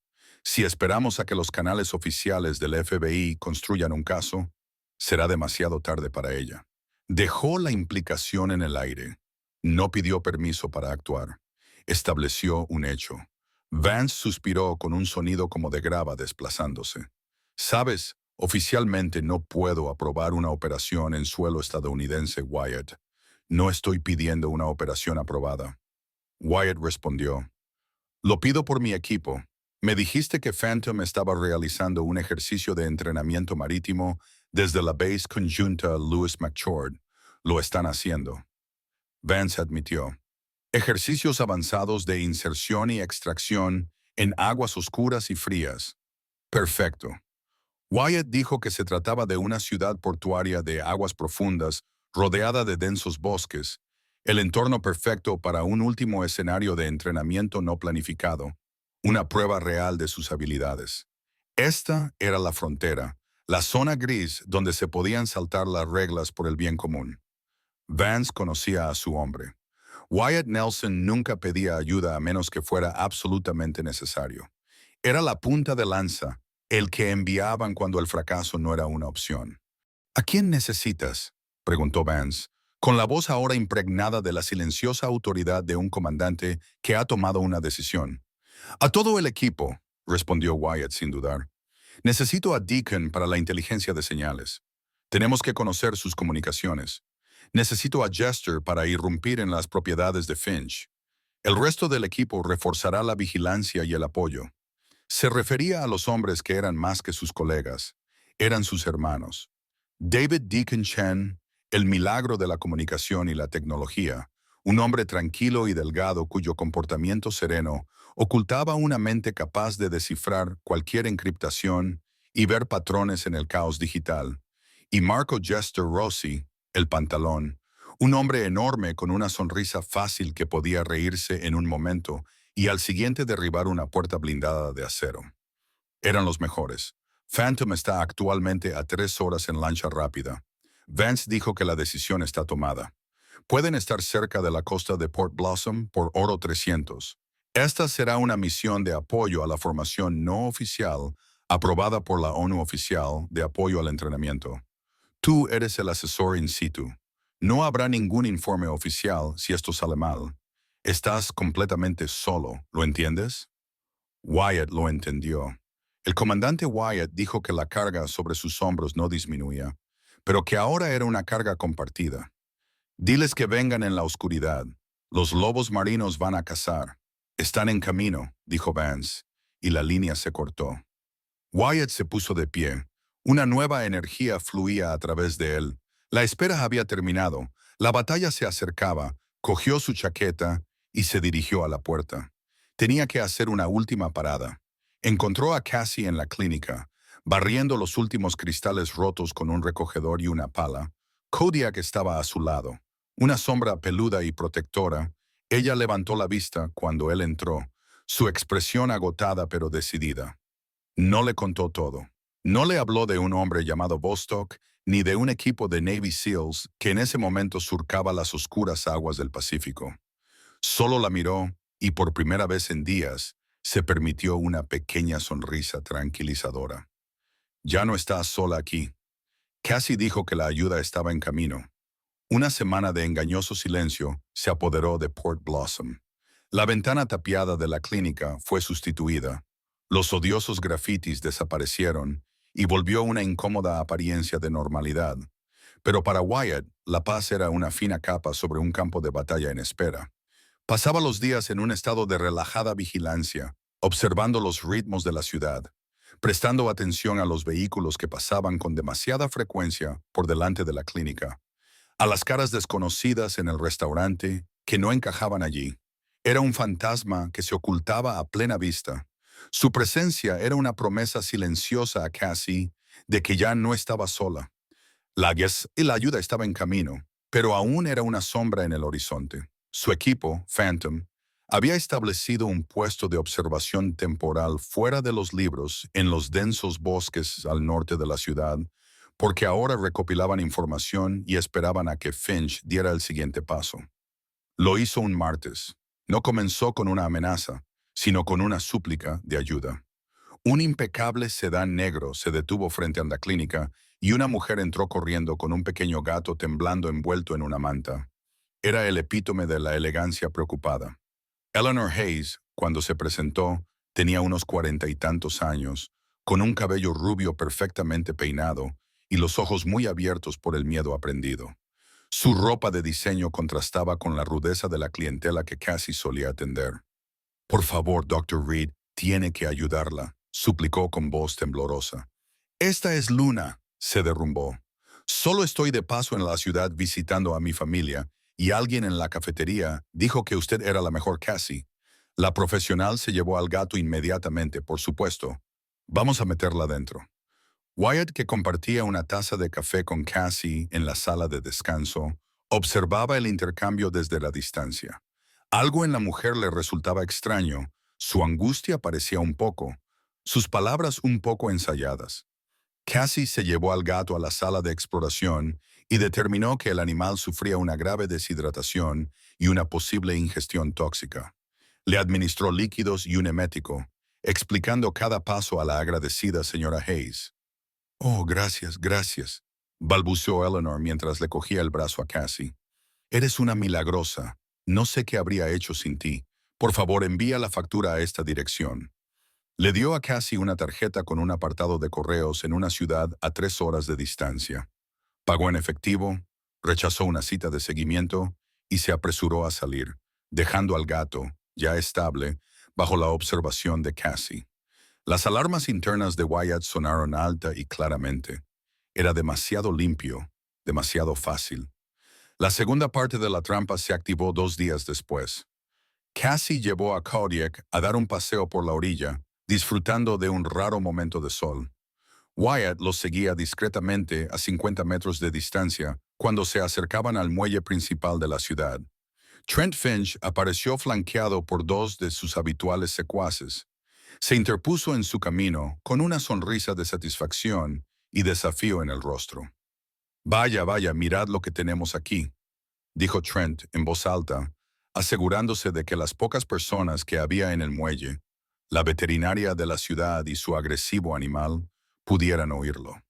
Si esperamos a que los canales oficiales del FBI construyan un caso, será demasiado tarde para ella. Dejó la implicación en el aire. No pidió permiso para actuar. Estableció un hecho. Vance suspiró con un sonido como de grava desplazándose. «Sabes, oficialmente no puedo aprobar una operación en suelo estadounidense, Wyatt. No estoy pidiendo una operación aprobada». Wyatt respondió. «Lo pido por mi equipo. Me dijiste que Phantom estaba realizando un ejercicio de entrenamiento marítimo desde la base conjunta Lewis McChord. Lo están haciendo». Vance admitió. «Ejercicios avanzados de inserción y extracción en aguas oscuras y frías». «Perfecto». Wyatt dijo que se trataba de una ciudad portuaria de aguas profundas, rodeada de densos bosques, el entorno perfecto para un último escenario de entrenamiento no planificado, una prueba real de sus habilidades. Esta era la frontera, la zona gris donde se podían saltar las reglas por el bien común. Vance conocía a su hombre. Wyatt Nelson nunca pedía ayuda a menos que fuera absolutamente necesario. Era la punta de lanza, el que enviaban cuando el fracaso no era una opción. «¿A quién necesitas?», preguntó Vance, con la voz ahora impregnada de la silenciosa autoridad de un comandante que ha tomado una decisión. «A todo el equipo», respondió Wyatt sin dudar. «Necesito a Deacon para la inteligencia de señales. Tenemos que conocer sus comunicaciones. Necesito a Jester para irrumpir en las propiedades de Finch. El resto del equipo reforzará la vigilancia y el apoyo». Se refería a los hombres que eran más que sus colegas, eran sus hermanos. David Deacon Chen, el milagro de la comunicación y la tecnología, un hombre tranquilo y delgado cuyo comportamiento sereno ocultaba una mente capaz de descifrar cualquier encriptación y ver patrones en el caos digital. Y Marco Jester Rossi, el pantalón, un hombre enorme con una sonrisa fácil que podía reírse en un momento y al siguiente derribar una puerta blindada de acero. Eran los mejores. Phantom está actualmente a 3 horas en lancha rápida. Vance dijo que la decisión está tomada. Pueden estar cerca de la costa de Port Blossom por Oro 300. Esta será una misión de apoyo a la formación no oficial aprobada por la ONU oficial de apoyo al entrenamiento. Tú eres el asesor in situ. No habrá ningún informe oficial si esto sale mal. Estás completamente solo, ¿lo entiendes? Wyatt lo entendió. El comandante Wyatt dijo que la carga sobre sus hombros no disminuía, pero que ahora era una carga compartida. Diles que vengan en la oscuridad. Los lobos marinos van a cazar. Están en camino, dijo Vance, y la línea se cortó. Wyatt se puso de pie. Una nueva energía fluía a través de él. La espera había terminado. La batalla se acercaba. Cogió su chaqueta y se dirigió a la puerta. Tenía que hacer una última parada. Encontró a Cassie en la clínica, barriendo los últimos cristales rotos con un recogedor y una pala. Kodiak estaba a su lado. Una sombra peluda y protectora. Ella levantó la vista cuando él entró, su expresión agotada pero decidida. No le contó todo. No le habló de un hombre llamado Vostok, ni de un equipo de Navy SEALs que en ese momento surcaba las oscuras aguas del Pacífico. Solo la miró y por primera vez en días se permitió una pequeña sonrisa tranquilizadora. Ya no estás sola aquí. Cassie dijo que la ayuda estaba en camino. Una semana de engañoso silencio se apoderó de Port Blossom. La ventana tapiada de la clínica fue sustituida. Los odiosos grafitis desaparecieron y volvió una incómoda apariencia de normalidad. Pero para Wyatt, la paz era una fina capa sobre un campo de batalla en espera. Pasaba los días en un estado de relajada vigilancia, observando los ritmos de la ciudad, prestando atención a los vehículos que pasaban con demasiada frecuencia por delante de la clínica, a las caras desconocidas en el restaurante que no encajaban allí. Era un fantasma que se ocultaba a plena vista. Su presencia era una promesa silenciosa a Cassie de que ya no estaba sola. La ayuda estaba en camino, pero aún era una sombra en el horizonte. Su equipo, Phantom, había establecido un puesto de observación temporal fuera de los libros en los densos bosques al norte de la ciudad, porque ahora recopilaban información y esperaban a que Finch diera el siguiente paso. Lo hizo un martes. No comenzó con una amenaza, sino con una súplica de ayuda. Un impecable sedán negro se detuvo frente a la clínica y una mujer entró corriendo con un pequeño gato temblando envuelto en una manta. Era el epítome de la elegancia preocupada. Eleanor Hayes, cuando se presentó, tenía unos 40 y tantos años, con un cabello rubio perfectamente peinado y los ojos muy abiertos por el miedo aprendido. Su ropa de diseño contrastaba con la rudeza de la clientela que casi solía atender. Por favor, Dr. Reed, tiene que ayudarla, suplicó con voz temblorosa. Esta es Luna, se derrumbó. Solo estoy de paso en la ciudad visitando a mi familia y alguien en la cafetería dijo que usted era la mejor Cassie. La profesional se llevó al gato inmediatamente, por supuesto. Vamos a meterla dentro. Wyatt, que compartía una taza de café con Cassie en la sala de descanso, observaba el intercambio desde la distancia. Algo en la mujer le resultaba extraño, su angustia parecía un poco, sus palabras un poco ensayadas. Cassie se llevó al gato a la sala de exploración y determinó que el animal sufría una grave deshidratación y una posible ingestión tóxica. Le administró líquidos y un emético, explicando cada paso a la agradecida señora Hayes. Oh, gracias, gracias, balbuceó Eleanor mientras le cogía el brazo a Cassie. Eres una milagrosa. No sé qué habría hecho sin ti. Por favor, envía la factura a esta dirección. Le dio a Cassie una tarjeta con un apartado de correos en una ciudad a 3 horas de distancia. Pagó en efectivo, rechazó una cita de seguimiento y se apresuró a salir, dejando al gato, ya estable, bajo la observación de Cassie. Las alarmas internas de Wyatt sonaron alta y claramente. Era demasiado limpio, demasiado fácil. La segunda parte de la trampa se activó 2 días después. Cassie llevó a Kodiak a dar un paseo por la orilla, disfrutando de un raro momento de sol. Wyatt los seguía discretamente a 50 metros de distancia cuando se acercaban al muelle principal de la ciudad. Trent Finch apareció flanqueado por 2 de sus habituales secuaces. Se interpuso en su camino con una sonrisa de satisfacción y desafío en el rostro. Vaya, vaya, mirad lo que tenemos aquí, dijo Trent en voz alta, asegurándose de que las pocas personas que había en el muelle, la veterinaria de la ciudad y su agresivo animal, pudieran oírlo.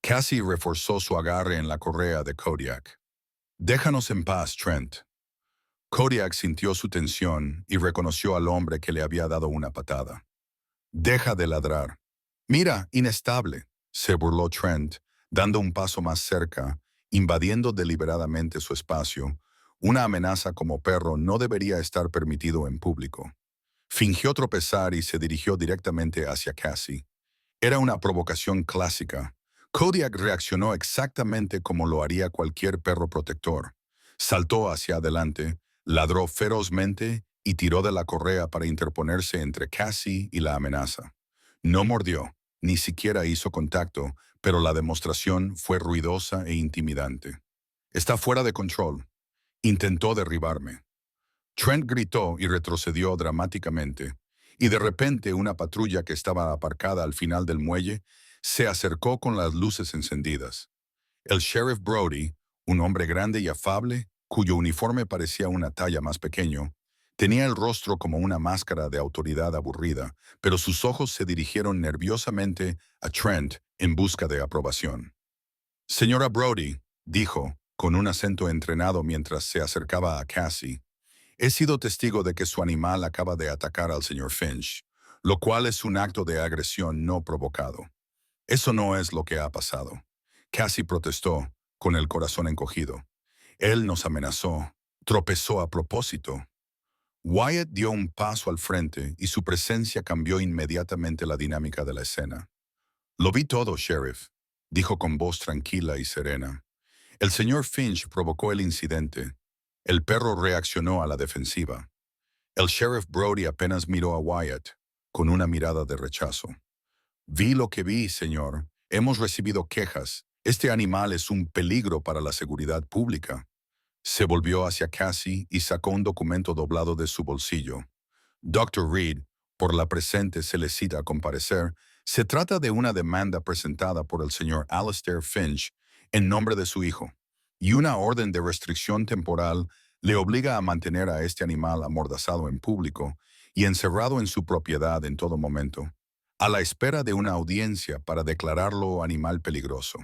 Cassie reforzó su agarre en la correa de Kodiak. Déjanos en paz, Trent. Kodiak sintió su tensión y reconoció al hombre que le había dado una patada. Deja de ladrar. Mira, inestable, se burló Trent, dando un paso más cerca, invadiendo deliberadamente su espacio. Una amenaza como perro no debería estar permitido en público. Fingió tropezar y se dirigió directamente hacia Cassie. Era una provocación clásica. Kodiak reaccionó exactamente como lo haría cualquier perro protector. Saltó hacia adelante, ladró ferozmente y tiró de la correa para interponerse entre Cassie y la amenaza. No mordió, ni siquiera hizo contacto, pero la demostración fue ruidosa e intimidante. Está fuera de control. Intentó derribarme. Trent gritó y retrocedió dramáticamente, y de repente una patrulla que estaba aparcada al final del muelle se acercó con las luces encendidas. El sheriff Brody, un hombre grande y afable, cuyo uniforme parecía una talla más pequeño, tenía el rostro como una máscara de autoridad aburrida, pero sus ojos se dirigieron nerviosamente a Trent en busca de aprobación. Señora Brody, dijo, con un acento entrenado mientras se acercaba a Cassie, he sido testigo de que su animal acaba de atacar al señor Finch, lo cual es un acto de agresión no provocado. Eso no es lo que ha pasado. Cassie protestó, con el corazón encogido. Él nos amenazó, tropezó a propósito. Wyatt dio un paso al frente y su presencia cambió inmediatamente la dinámica de la escena. Lo vi todo, sheriff, dijo con voz tranquila y serena. El señor Finch provocó el incidente. El perro reaccionó a la defensiva. El sheriff Brody apenas miró a Wyatt, con una mirada de rechazo. Vi lo que vi, señor. Hemos recibido quejas. Este animal es un peligro para la seguridad pública. Se volvió hacia Cassie y sacó un documento doblado de su bolsillo. Dr. Reed, por la presente se le cita a comparecer. Se trata de una demanda presentada por el señor Alastair Finch en nombre de su hijo, y una orden de restricción temporal le obliga a mantener a este animal amordazado en público y encerrado en su propiedad en todo momento, a la espera de una audiencia para declararlo animal peligroso.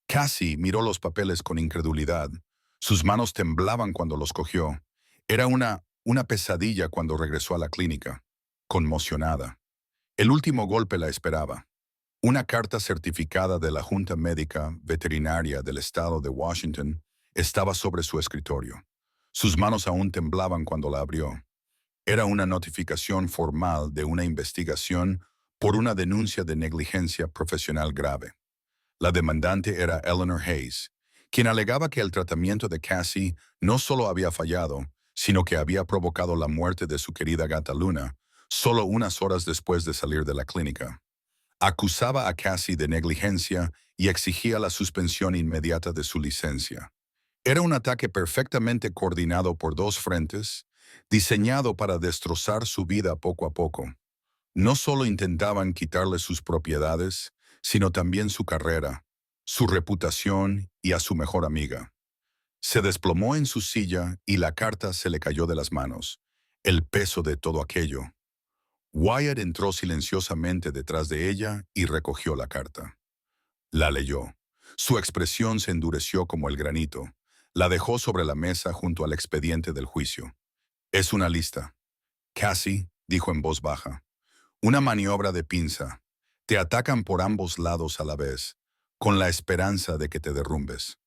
Cassie miró los papeles con incredulidad. Sus manos temblaban cuando los cogió. Era una pesadilla cuando regresó a la clínica, conmocionada. El último golpe la esperaba. Una carta certificada de la Junta Médica Veterinaria del Estado de Washington estaba sobre su escritorio. Sus manos aún temblaban cuando la abrió. Era una notificación formal de una investigación por una denuncia de negligencia profesional grave. La demandante era Eleanor Hayes, quien alegaba que el tratamiento de Cassie no solo había fallado, sino que había provocado la muerte de su querida gata Luna, solo unas horas después de salir de la clínica. Acusaba a Cassie de negligencia y exigía la suspensión inmediata de su licencia. Era un ataque perfectamente coordinado por dos frentes, diseñado para destrozar su vida poco a poco. No solo intentaban quitarle sus propiedades, sino también su carrera, su reputación y a su mejor amiga. Se desplomó en su silla y la carta se le cayó de las manos. El peso de todo aquello. Wyatt entró silenciosamente detrás de ella y recogió la carta. La leyó. Su expresión se endureció como el granito. La dejó sobre la mesa junto al expediente del juicio. Es una lista. Cassie, dijo en voz baja. Una maniobra de pinza. Te atacan por ambos lados a la vez, con la esperanza de que te derrumbes.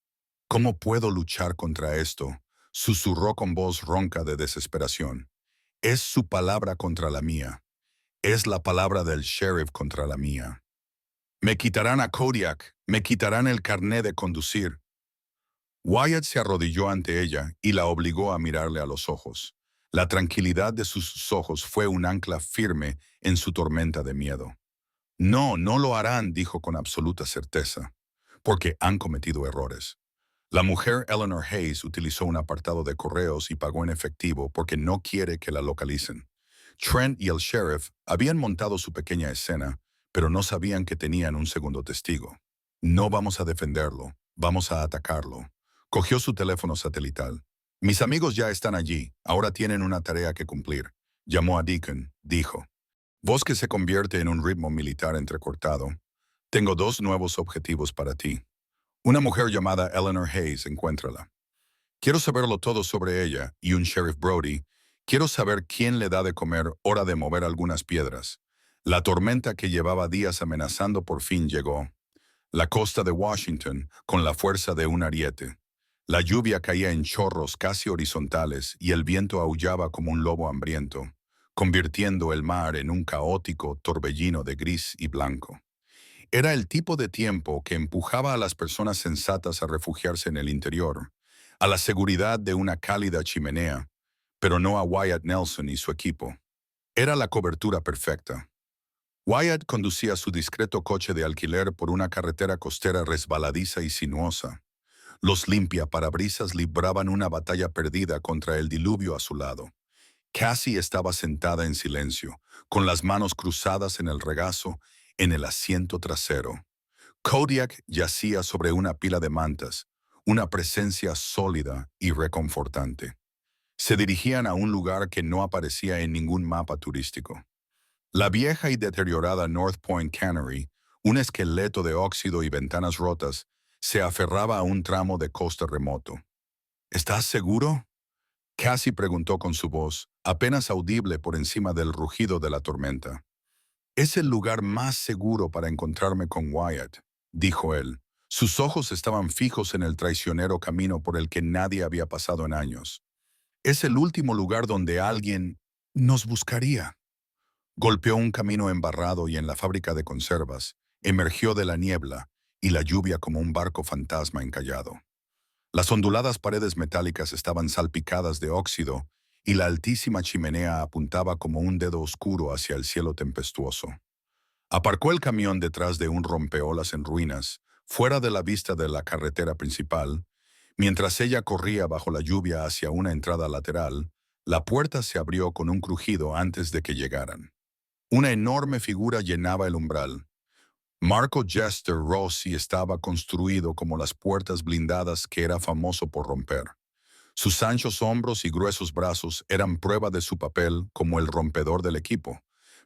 ¿Cómo puedo luchar contra esto?, susurró con voz ronca de desesperación. Es su palabra contra la mía. Es la palabra del sheriff contra la mía. Me quitarán a Kodiak, me quitarán el carné de conducir. Wyatt se arrodilló ante ella y la obligó a mirarle a los ojos. La tranquilidad de sus ojos fue un ancla firme en su tormenta de miedo. No, no lo harán, dijo con absoluta certeza, porque han cometido errores. La mujer Eleanor Hayes utilizó un apartado de correos y pagó en efectivo porque no quiere que la localicen. Trent y el sheriff habían montado su pequeña escena, pero no sabían que tenían un segundo testigo. No vamos a defenderlo, vamos a atacarlo. Cogió su teléfono satelital. Mis amigos ya están allí, ahora tienen una tarea que cumplir. Llamó a Deacon, dijo. Voz que se convierte en un ritmo militar entrecortado. Tengo dos nuevos objetivos para ti. Una mujer llamada Eleanor Hayes, encuéntrala. Quiero saberlo todo sobre ella y un Sheriff Brody. Quiero saber quién le da de comer, hora de mover algunas piedras. La tormenta que llevaba días amenazando por fin llegó. La costa de Washington, con la fuerza de un ariete. La lluvia caía en chorros casi horizontales y el viento aullaba como un lobo hambriento, convirtiendo el mar en un caótico torbellino de gris y blanco. Era el tipo de tiempo que empujaba a las personas sensatas a refugiarse en el interior, a la seguridad de una cálida chimenea, pero no a Wyatt Nelson y su equipo. Era la cobertura perfecta. Wyatt conducía su discreto coche de alquiler por una carretera costera resbaladiza y sinuosa. Los limpiaparabrisas libraban una batalla perdida contra el diluvio a su lado. Cassie estaba sentada en silencio, con las manos cruzadas en el regazo, en el asiento trasero. Kodiak yacía sobre una pila de mantas, una presencia sólida y reconfortante. Se dirigían a un lugar que no aparecía en ningún mapa turístico. La vieja y deteriorada North Point Cannery, un esqueleto de óxido y ventanas rotas, se aferraba a un tramo de costa remoto. ¿Estás seguro? Cassie preguntó con su voz, apenas audible por encima del rugido de la tormenta. Es el lugar más seguro para encontrarme con Wyatt, dijo él. Sus ojos estaban fijos en el traicionero camino por el que nadie había pasado en años. Es el último lugar donde alguien nos buscaría. Golpeó un camino embarrado y en la fábrica de conservas, emergió de la niebla y la lluvia como un barco fantasma encallado. Las onduladas paredes metálicas estaban salpicadas de óxido y la altísima chimenea apuntaba como un dedo oscuro hacia el cielo tempestuoso. Aparcó el camión detrás de un rompeolas en ruinas, fuera de la vista de la carretera principal. Mientras ella corría bajo la lluvia hacia una entrada lateral, la puerta se abrió con un crujido antes de que llegaran. Una enorme figura llenaba el umbral. Marco Jester Rossi estaba construido como las puertas blindadas que era famoso por romper. Sus anchos hombros y gruesos brazos eran prueba de su papel como el rompedor del equipo,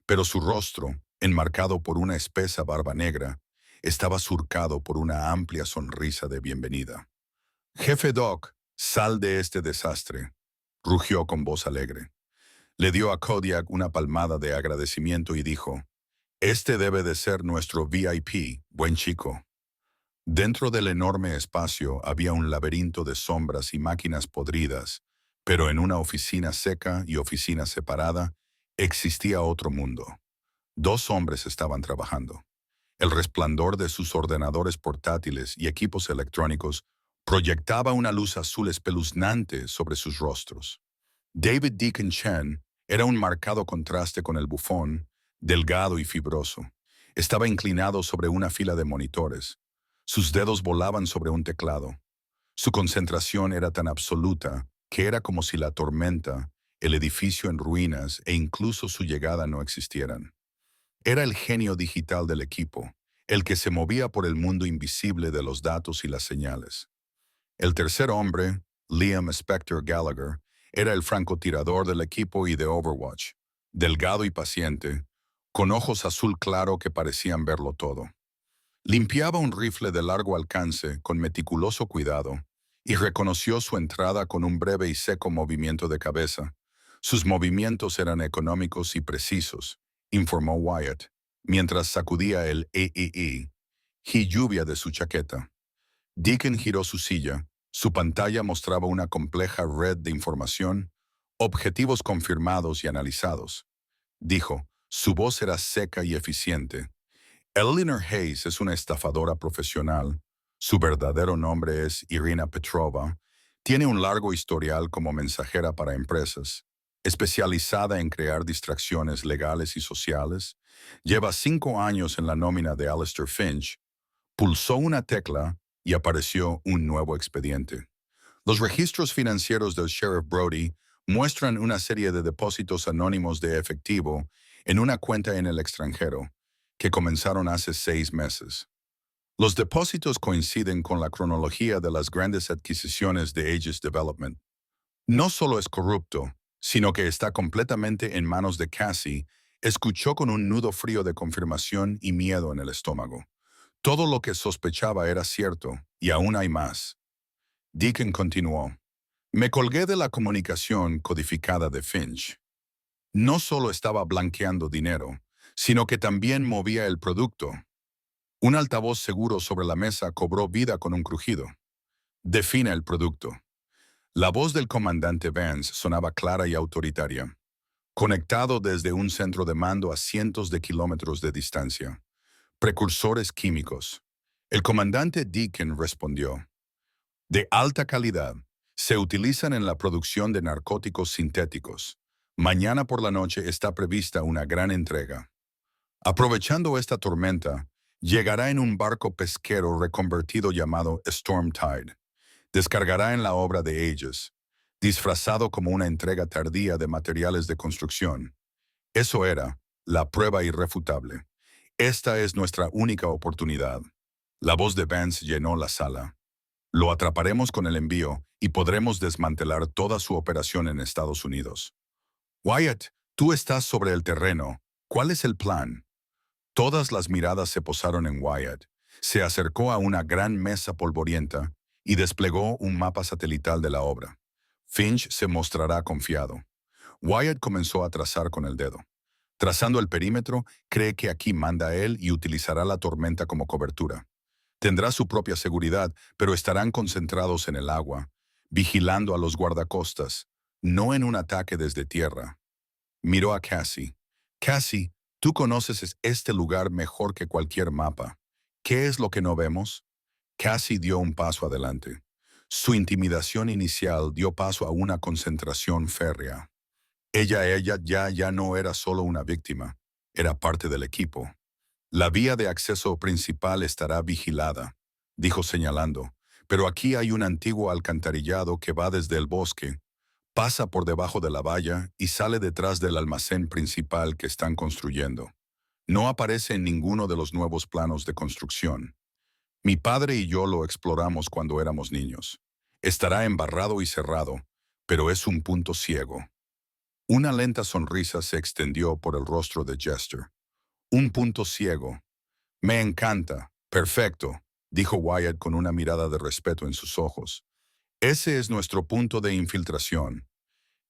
pero su rostro, enmarcado por una espesa barba negra, estaba surcado por una amplia sonrisa de bienvenida. Jefe Doc, sal de este desastre, rugió con voz alegre. Le dio a Kodiak una palmada de agradecimiento y dijo, este debe de ser nuestro VIP, buen chico. Dentro del enorme espacio había un laberinto de sombras y máquinas podridas, pero en una oficina seca y oficina separada existía otro mundo. Dos hombres estaban trabajando. El resplandor de sus ordenadores portátiles y equipos electrónicos proyectaba una luz azul espeluznante sobre sus rostros. David Deacon Chen era un marcado contraste con el bufón, delgado y fibroso. Estaba inclinado sobre una fila de monitores. Sus dedos volaban sobre un teclado. Su concentración era tan absoluta que era como si la tormenta, el edificio en ruinas e incluso su llegada no existieran. Era el genio digital del equipo, el que se movía por el mundo invisible de los datos y las señales. El tercer hombre, Liam Spector Gallagher, era el francotirador del equipo y de Overwatch, delgado y paciente, con ojos azul claro que parecían verlo todo. Limpiaba un rifle de largo alcance con meticuloso cuidado y reconoció su entrada con un breve y seco movimiento de cabeza. Sus movimientos eran económicos y precisos, informó Wyatt, mientras sacudía el y lluvia de su chaqueta. Deacon giró su silla. Su pantalla mostraba una compleja red de información, objetivos confirmados y analizados. Dijo, su voz era seca y eficiente. Eleanor Hayes es una estafadora profesional. Su verdadero nombre es Irina Petrova. Tiene un largo historial como mensajera para empresas, especializada en crear distracciones legales y sociales. Lleva 5 años en la nómina de Alistair Finch. Pulsó una tecla y apareció un nuevo expediente. Los registros financieros del Sheriff Brody Muestran una serie de depósitos anónimos de efectivo en una cuenta en el extranjero, que comenzaron hace 6 meses. Los depósitos coinciden con la cronología de las grandes adquisiciones de Aegis Development. No solo es corrupto, sino que está completamente en manos de Cassie. Escuchó con un nudo frío de confirmación y miedo en el estómago. Todo lo que sospechaba era cierto, y aún hay más. Deacon continuó. Me colgué de la comunicación codificada de Finch. No solo estaba blanqueando dinero, sino que también movía el producto. Un altavoz seguro sobre la mesa cobró vida con un crujido. Define el producto. La voz del comandante Vance sonaba clara y autoritaria, conectado desde un centro de mando a cientos de kilómetros de distancia. Precursores químicos. El comandante Deacon respondió. De alta calidad. Se utilizan en la producción de narcóticos sintéticos. Mañana por la noche está prevista una gran entrega. Aprovechando esta tormenta, llegará en un barco pesquero reconvertido llamado Storm Tide. Descargará en la obra de Aegis, disfrazado como una entrega tardía de materiales de construcción. Eso era la prueba irrefutable. Esta es nuestra única oportunidad. La voz de Vance llenó la sala. Lo atraparemos con el envío y podremos desmantelar toda su operación en Estados Unidos. Wyatt, tú estás sobre el terreno. ¿Cuál es el plan? Todas las miradas se posaron en Wyatt. Se acercó a una gran mesa polvorienta y desplegó un mapa satelital de la obra. Finch se mostrará confiado. Wyatt comenzó a trazar con el dedo. Trazando el perímetro, cree que aquí manda él y utilizará la tormenta como cobertura. Tendrá su propia seguridad, pero estarán concentrados en el agua, vigilando a los guardacostas, no en un ataque desde tierra. Miró a Cassie. Cassie, tú conoces este lugar mejor que cualquier mapa. ¿Qué es lo que no vemos? Cassie dio un paso adelante. Su intimidación inicial dio paso a una concentración férrea. Ella ya no era solo una víctima, era parte del equipo. La vía de acceso principal estará vigilada, dijo señalando, pero aquí hay un antiguo alcantarillado que va desde el bosque, pasa por debajo de la valla y sale detrás del almacén principal que están construyendo. No aparece en ninguno de los nuevos planos de construcción. Mi padre y yo lo exploramos cuando éramos niños. Estará embarrado y cerrado, pero es un punto ciego. Una lenta sonrisa se extendió por el rostro de Jester. Un punto ciego. Me encanta. Perfecto, dijo Wyatt con una mirada de respeto en sus ojos. Ese es nuestro punto de infiltración.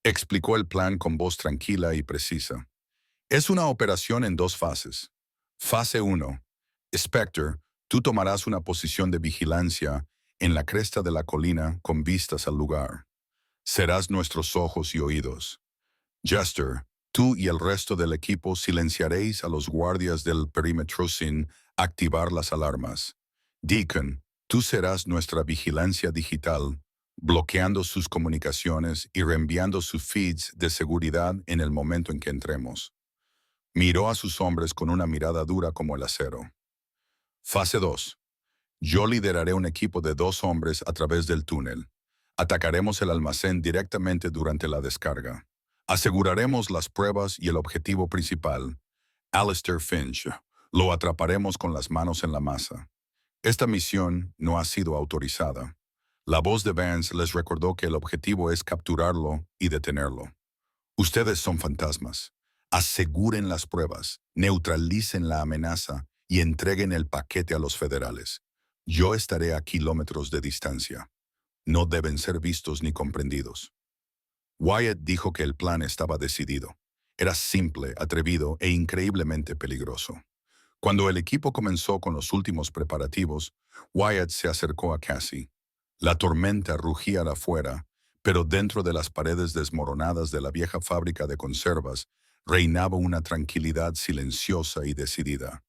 Explicó el plan con voz tranquila y precisa. Es una operación en 2 fases. Fase 1. Spectre, tú tomarás una posición de vigilancia en la cresta de la colina con vistas al lugar. Serás nuestros ojos y oídos. Jester, tú y el resto del equipo silenciaréis a los guardias del perímetro sin activar las alarmas. Deacon, tú serás nuestra vigilancia digital, bloqueando sus comunicaciones y reenviando sus feeds de seguridad en el momento en que entremos. Miró a sus hombres con una mirada dura como el acero. Fase 2. Yo lideraré un equipo de 2 hombres a través del túnel. Atacaremos el almacén directamente durante la descarga. Aseguraremos las pruebas y el objetivo principal, Alistair Finch. Lo atraparemos con las manos en la masa. Esta misión no ha sido autorizada. La voz de Vance les recordó que el objetivo es capturarlo y detenerlo. Ustedes son fantasmas. Aseguren las pruebas, neutralicen la amenaza y entreguen el paquete a los federales. Yo estaré a kilómetros de distancia. No deben ser vistos ni comprendidos. Wyatt dijo que el plan estaba decidido. Era simple, atrevido e increíblemente peligroso. Cuando el equipo comenzó con los últimos preparativos, Wyatt se acercó a Cassie. La tormenta rugía afuera, pero dentro de las paredes desmoronadas de la vieja fábrica de conservas reinaba una tranquilidad silenciosa y decidida.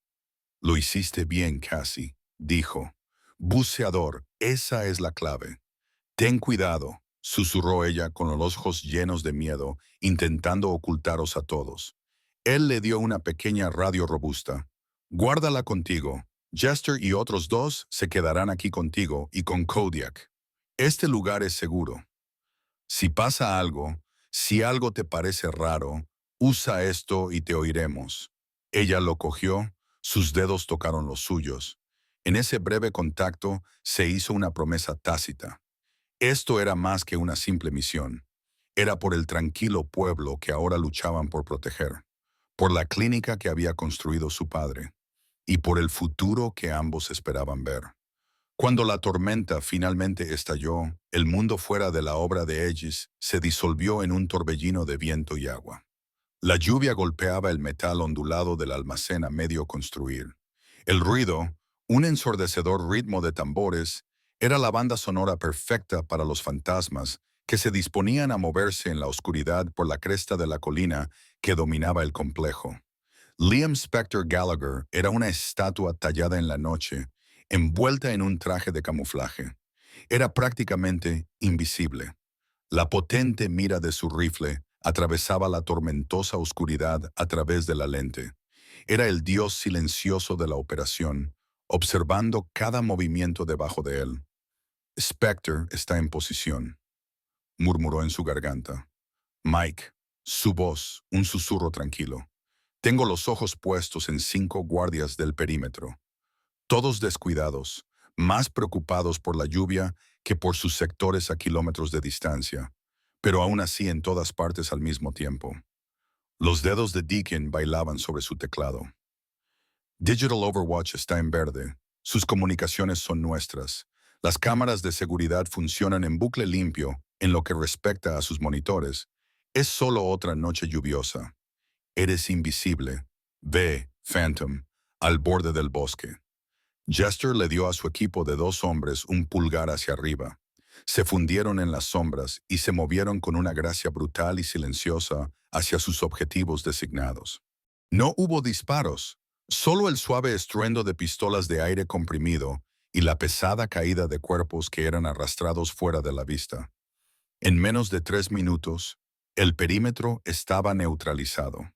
Lo hiciste bien, Cassie, dijo. Buceador, esa es la clave. Ten cuidado, susurró ella con los ojos llenos de miedo, intentando ocultaros a todos. Él le dio una pequeña radio robusta. Guárdala contigo. Jester y otros 2 se quedarán aquí contigo y con Kodiak. Este lugar es seguro. Si pasa algo, Si algo te parece raro, usa esto y te oiremos. Ella lo cogió, sus dedos tocaron los suyos. En ese breve contacto se hizo una promesa tácita. Esto era más que una simple misión. Era por el tranquilo pueblo que ahora luchaban por proteger, por la clínica que había construido su padre, y por el futuro que ambos esperaban ver. Cuando la tormenta finalmente estalló, el mundo fuera de la obra de Aegis se disolvió en un torbellino de viento y agua. La lluvia golpeaba el metal ondulado del almacén a medio construir. El ruido, un ensordecedor ritmo de tambores, era la banda sonora perfecta para los fantasmas que se disponían a moverse en la oscuridad por la cresta de la colina que dominaba el complejo. Liam Spector Gallagher era una estatua tallada en la noche, envuelta en un traje de camuflaje. Era prácticamente invisible. La potente mira de su rifle atravesaba la tormentosa oscuridad a través de la lente. Era el dios silencioso de la operación, observando cada movimiento debajo de él. Spectre está en posición, murmuró en su garganta. Mike, su voz, un susurro tranquilo. Tengo los ojos puestos en 5 guardias del perímetro, todos descuidados, más preocupados por la lluvia que por sus sectores a kilómetros de distancia, pero aún así en todas partes al mismo tiempo. Los dedos de Deacon bailaban sobre su teclado. Digital Overwatch está en verde. Sus comunicaciones son nuestras. Las cámaras de seguridad funcionan en bucle limpio en lo que respecta a sus monitores. Es solo otra noche lluviosa. Eres invisible. Ve, Phantom, al borde del bosque. Jester le dio a su equipo de 2 hombres un pulgar hacia arriba. Se fundieron en las sombras y se movieron con una gracia brutal y silenciosa hacia sus objetivos designados. No hubo disparos, solo el suave estruendo de pistolas de aire comprimido y la pesada caída de cuerpos que eran arrastrados fuera de la vista. En menos de 3 minutos, el perímetro estaba neutralizado.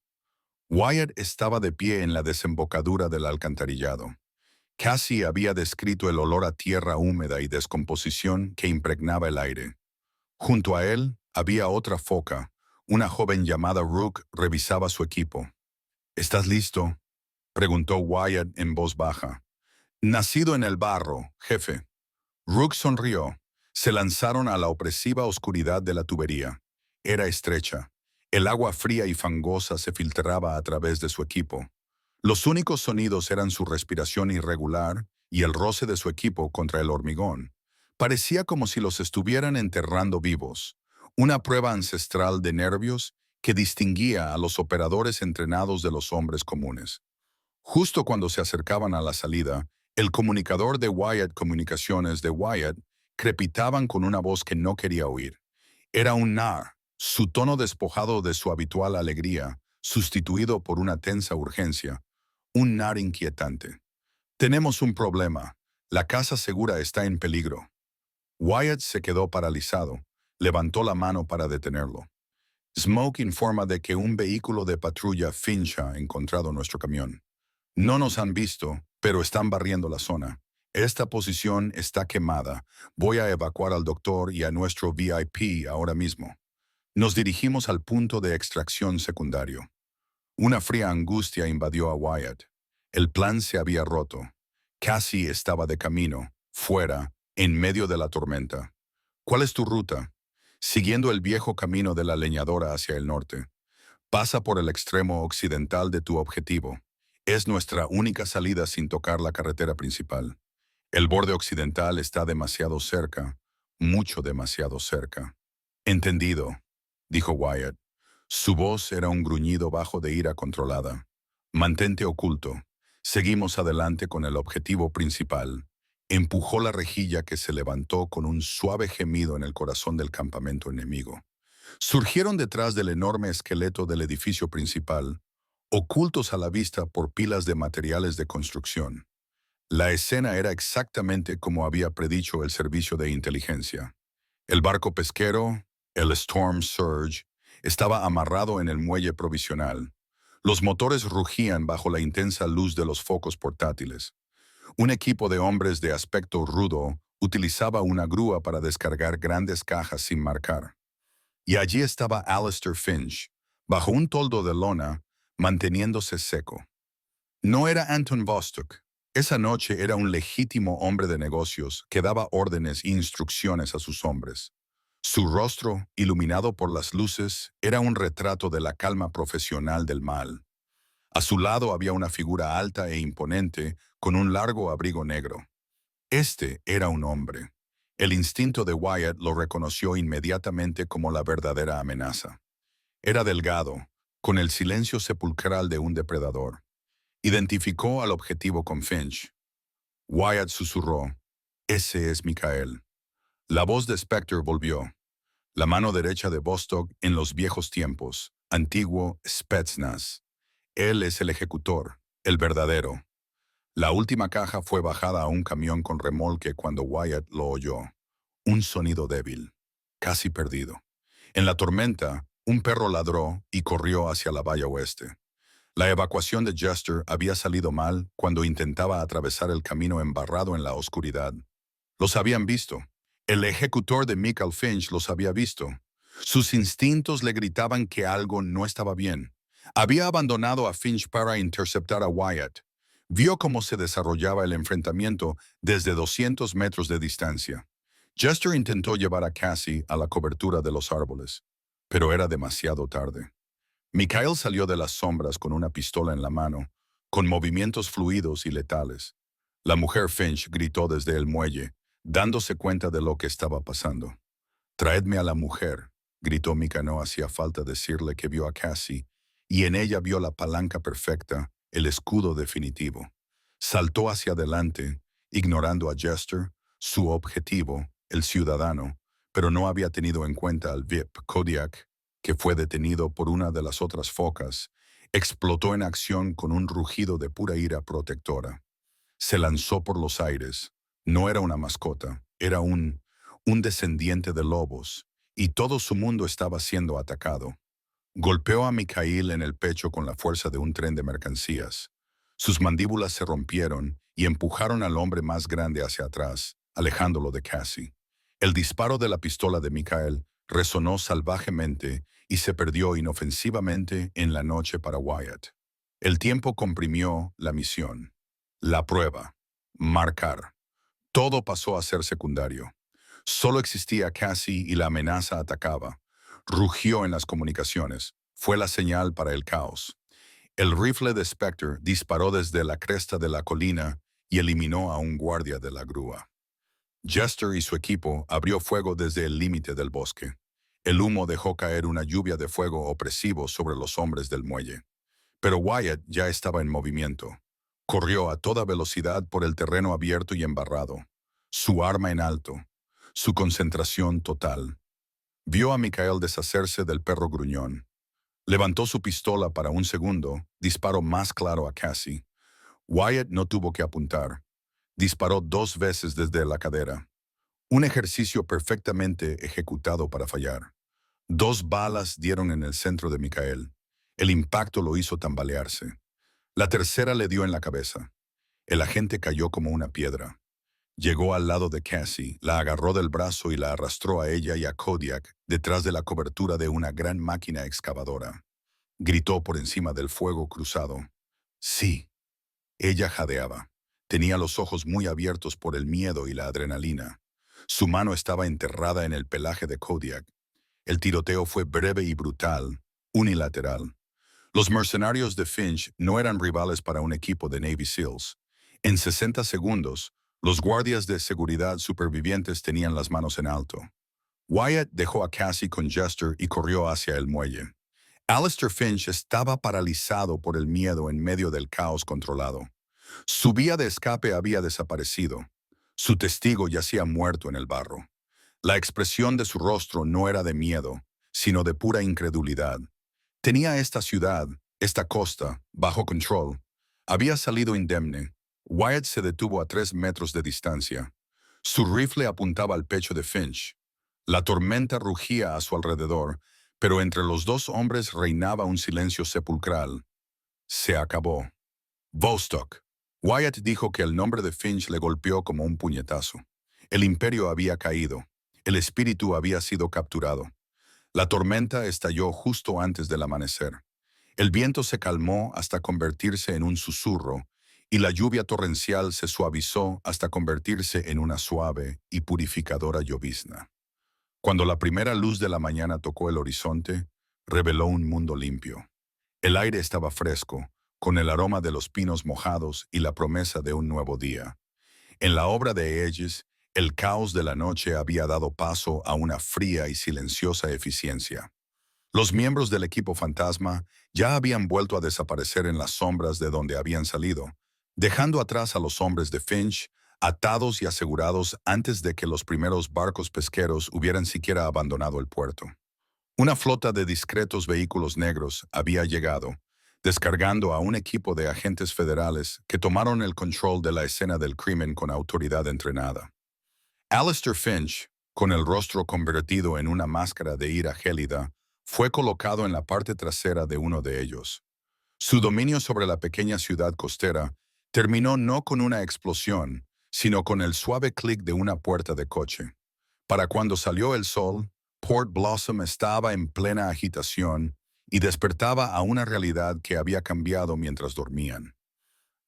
Wyatt estaba de pie en la desembocadura del alcantarillado. Cassie había descrito el olor a tierra húmeda y descomposición que impregnaba el aire. Junto a él había otra foca. Una joven llamada Rook revisaba su equipo. ¿Estás listo?, preguntó Wyatt en voz baja. Nacido en el barro, jefe. Rook sonrió. Se lanzaron a la opresiva oscuridad de la tubería. Era estrecha. El agua fría y fangosa se filtraba a través de su equipo. Los únicos sonidos eran su respiración irregular y el roce de su equipo contra el hormigón. Parecía como si los estuvieran enterrando vivos, una prueba ancestral de nervios que distinguía a los operadores entrenados de los hombres comunes. Justo cuando se acercaban a la salida, el comunicador de Wyatt Comunicaciones de Wyatt crepitaban con una voz que no quería oír. Era un nar, su tono despojado de su habitual alegría, sustituido por una tensa urgencia, un nar inquietante. Tenemos un problema. La casa segura está en peligro. Wyatt se quedó paralizado. Levantó la mano para detenerlo. Smoke informa de que un vehículo de patrulla Finch ha encontrado nuestro camión. No nos han visto, pero están barriendo la zona. Esta posición está quemada. Voy a evacuar al doctor y a nuestro VIP ahora mismo. Nos dirigimos al punto de extracción secundario. Una fría angustia invadió a Wyatt. El plan se había roto. Cassie estaba de camino, fuera, en medio de la tormenta. ¿Cuál es tu ruta? Siguiendo el viejo camino de la leñadora hacia el norte. Pasa por el extremo occidental de tu objetivo. Es nuestra única salida sin tocar la carretera principal. El borde occidental está demasiado cerca, mucho demasiado cerca. Entendido, dijo Wyatt. Su voz era un gruñido bajo de ira controlada. Mantente oculto. Seguimos adelante con el objetivo principal. Empujó la rejilla que se levantó con un suave gemido en el corazón del campamento enemigo. Surgieron detrás del enorme esqueleto del edificio principal, ocultos a la vista por pilas de materiales de construcción. La escena era exactamente como había predicho el servicio de inteligencia. El barco pesquero, el Storm Surge, estaba amarrado en el muelle provisional. Los motores rugían bajo la intensa luz de los focos portátiles. Un equipo de hombres de aspecto rudo utilizaba una grúa para descargar grandes cajas sin marcar. Y allí estaba Alistair Finch, bajo un toldo de lona, manteniéndose seco. No era Anton Vostok. Esa noche era un legítimo hombre de negocios que daba órdenes e instrucciones a sus hombres. Su rostro, iluminado por las luces, era un retrato de la calma profesional del mal. A su lado había una figura alta e imponente con un largo abrigo negro. Este era un hombre. El instinto de Wyatt lo reconoció inmediatamente como la verdadera amenaza. Era delgado, con el silencio sepulcral de un depredador. Identificó al objetivo con Finch. Wyatt susurró, «Ese es Mikael». La voz de Spectre volvió. La mano derecha de Vostok en los viejos tiempos, antiguo Spetsnaz. Él es el ejecutor, el verdadero. La última caja fue bajada a un camión con remolque cuando Wyatt lo oyó. Un sonido débil, casi perdido. En la tormenta, un perro ladró y corrió hacia la valla oeste. La evacuación de Jester había salido mal cuando intentaba atravesar el camino embarrado en la oscuridad. Los habían visto. El ejecutor de Michael Finch los había visto. Sus instintos le gritaban que algo no estaba bien. Había abandonado a Finch para interceptar a Wyatt. Vio cómo se desarrollaba el enfrentamiento desde 200 metros de distancia. Jester intentó llevar a Cassie a la cobertura de los árboles, pero era demasiado tarde. Mikael salió de las sombras con una pistola en la mano, con movimientos fluidos y letales. La mujer Finch gritó desde el muelle, dándose cuenta de lo que estaba pasando. «Traedme a la mujer», gritó Mika. No hacía falta decirle que vio a Cassie, y en ella vio la palanca perfecta, el escudo definitivo. Saltó hacia adelante, ignorando a Jester, su objetivo, el ciudadano, pero no había tenido en cuenta al VIP, Kodiak, que fue detenido por una de las otras focas. Explotó en acción con un rugido de pura ira protectora. Se lanzó por los aires. No era una mascota, era un descendiente de lobos, y todo su mundo estaba siendo atacado. Golpeó a Mikael en el pecho con la fuerza de un tren de mercancías. Sus mandíbulas se rompieron y empujaron al hombre más grande hacia atrás, alejándolo de Cassie. El disparo de la pistola de Mikael resonó salvajemente y se perdió inofensivamente en la noche para Wyatt. El tiempo comprimió la misión. La prueba. Marcar. Todo pasó a ser secundario. Solo existía Cassie y la amenaza atacaba. Rugió en las comunicaciones. Fue la señal para el caos. El rifle de Spectre disparó desde la cresta de la colina y eliminó a un guardia de la grúa. Jester y su equipo abrió fuego desde el límite del bosque. El humo dejó caer una lluvia de fuego opresivo sobre los hombres del muelle. Pero Wyatt ya estaba en movimiento. Corrió a toda velocidad por el terreno abierto y embarrado, su arma en alto, su concentración total. Vio a Mikael deshacerse del perro gruñón. Levantó su pistola para un segundo, disparó más claro a Cassie. Wyatt no tuvo que apuntar. Disparó 2 veces desde la cadera. Un ejercicio perfectamente ejecutado para fallar. 2 balas dieron en el centro de Mikael. El impacto lo hizo tambalearse. La tercera le dio en la cabeza. El agente cayó como una piedra. Llegó al lado de Cassie, la agarró del brazo y la arrastró a ella y a Kodiak detrás de la cobertura de una gran máquina excavadora. Gritó por encima del fuego cruzado. «Sí». Ella jadeaba. Tenía los ojos muy abiertos por el miedo y la adrenalina. Su mano estaba enterrada en el pelaje de Kodiak. El tiroteo fue breve y brutal, unilateral. Los mercenarios de Finch no eran rivales para un equipo de Navy SEALs. En 60 segundos, los guardias de seguridad supervivientes tenían las manos en alto. Wyatt dejó a Cassie con Jester y corrió hacia el muelle. Alistair Finch estaba paralizado por el miedo en medio del caos controlado. Su vía de escape había desaparecido. Su testigo yacía muerto en el barro. La expresión de su rostro no era de miedo, sino de pura incredulidad. Tenía esta ciudad, esta costa, bajo control. Había salido indemne. Wyatt se detuvo a 3 metros de distancia. Su rifle apuntaba al pecho de Finch. La tormenta rugía a su alrededor, pero entre los 2 hombres reinaba un silencio sepulcral. Se acabó. Vostok. Wyatt dijo que el nombre de Finch le golpeó como un puñetazo. El imperio había caído. El espíritu había sido capturado. La tormenta estalló justo antes del amanecer. El viento se calmó hasta convertirse en un susurro, y la lluvia torrencial se suavizó hasta convertirse en una suave y purificadora llovizna. Cuando la primera luz de la mañana tocó el horizonte, reveló un mundo limpio. El aire estaba fresco, con el aroma de los pinos mojados y la promesa de un nuevo día. En la obra de Edges, el caos de la noche había dado paso a una fría y silenciosa eficiencia. Los miembros del equipo fantasma ya habían vuelto a desaparecer en las sombras de donde habían salido, dejando atrás a los hombres de Finch, atados y asegurados antes de que los primeros barcos pesqueros hubieran siquiera abandonado el puerto. Una flota de discretos vehículos negros había llegado, descargando a un equipo de agentes federales que tomaron el control de la escena del crimen con autoridad entrenada. Alistair Finch, con el rostro convertido en una máscara de ira gélida, fue colocado en la parte trasera de uno de ellos. Su dominio sobre la pequeña ciudad costera terminó no con una explosión, sino con el suave clic de una puerta de coche. Para cuando salió el sol, Port Blossom estaba en plena agitación y despertaba a una realidad que había cambiado mientras dormían.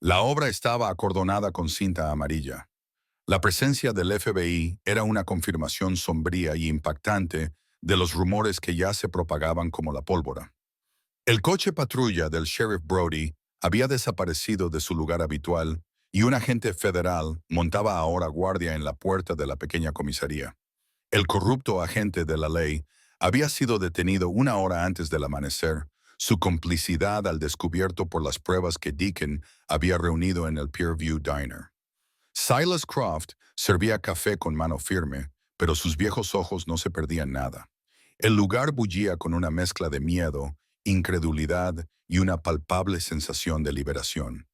La obra estaba acordonada con cinta amarilla. La presencia del FBI era una confirmación sombría y impactante de los rumores que ya se propagaban como la pólvora. El coche patrulla del sheriff Brody había desaparecido de su lugar habitual y un agente federal montaba ahora guardia en la puerta de la pequeña comisaría. El corrupto agente de la ley había sido detenido una hora antes del amanecer, su complicidad al descubierto por las pruebas que Deacon había reunido en el Pierview Diner. Silas Croft servía café con mano firme, pero sus viejos ojos no se perdían nada. El lugar bullía con una mezcla de miedo, incredulidad y una palpable sensación de liberación.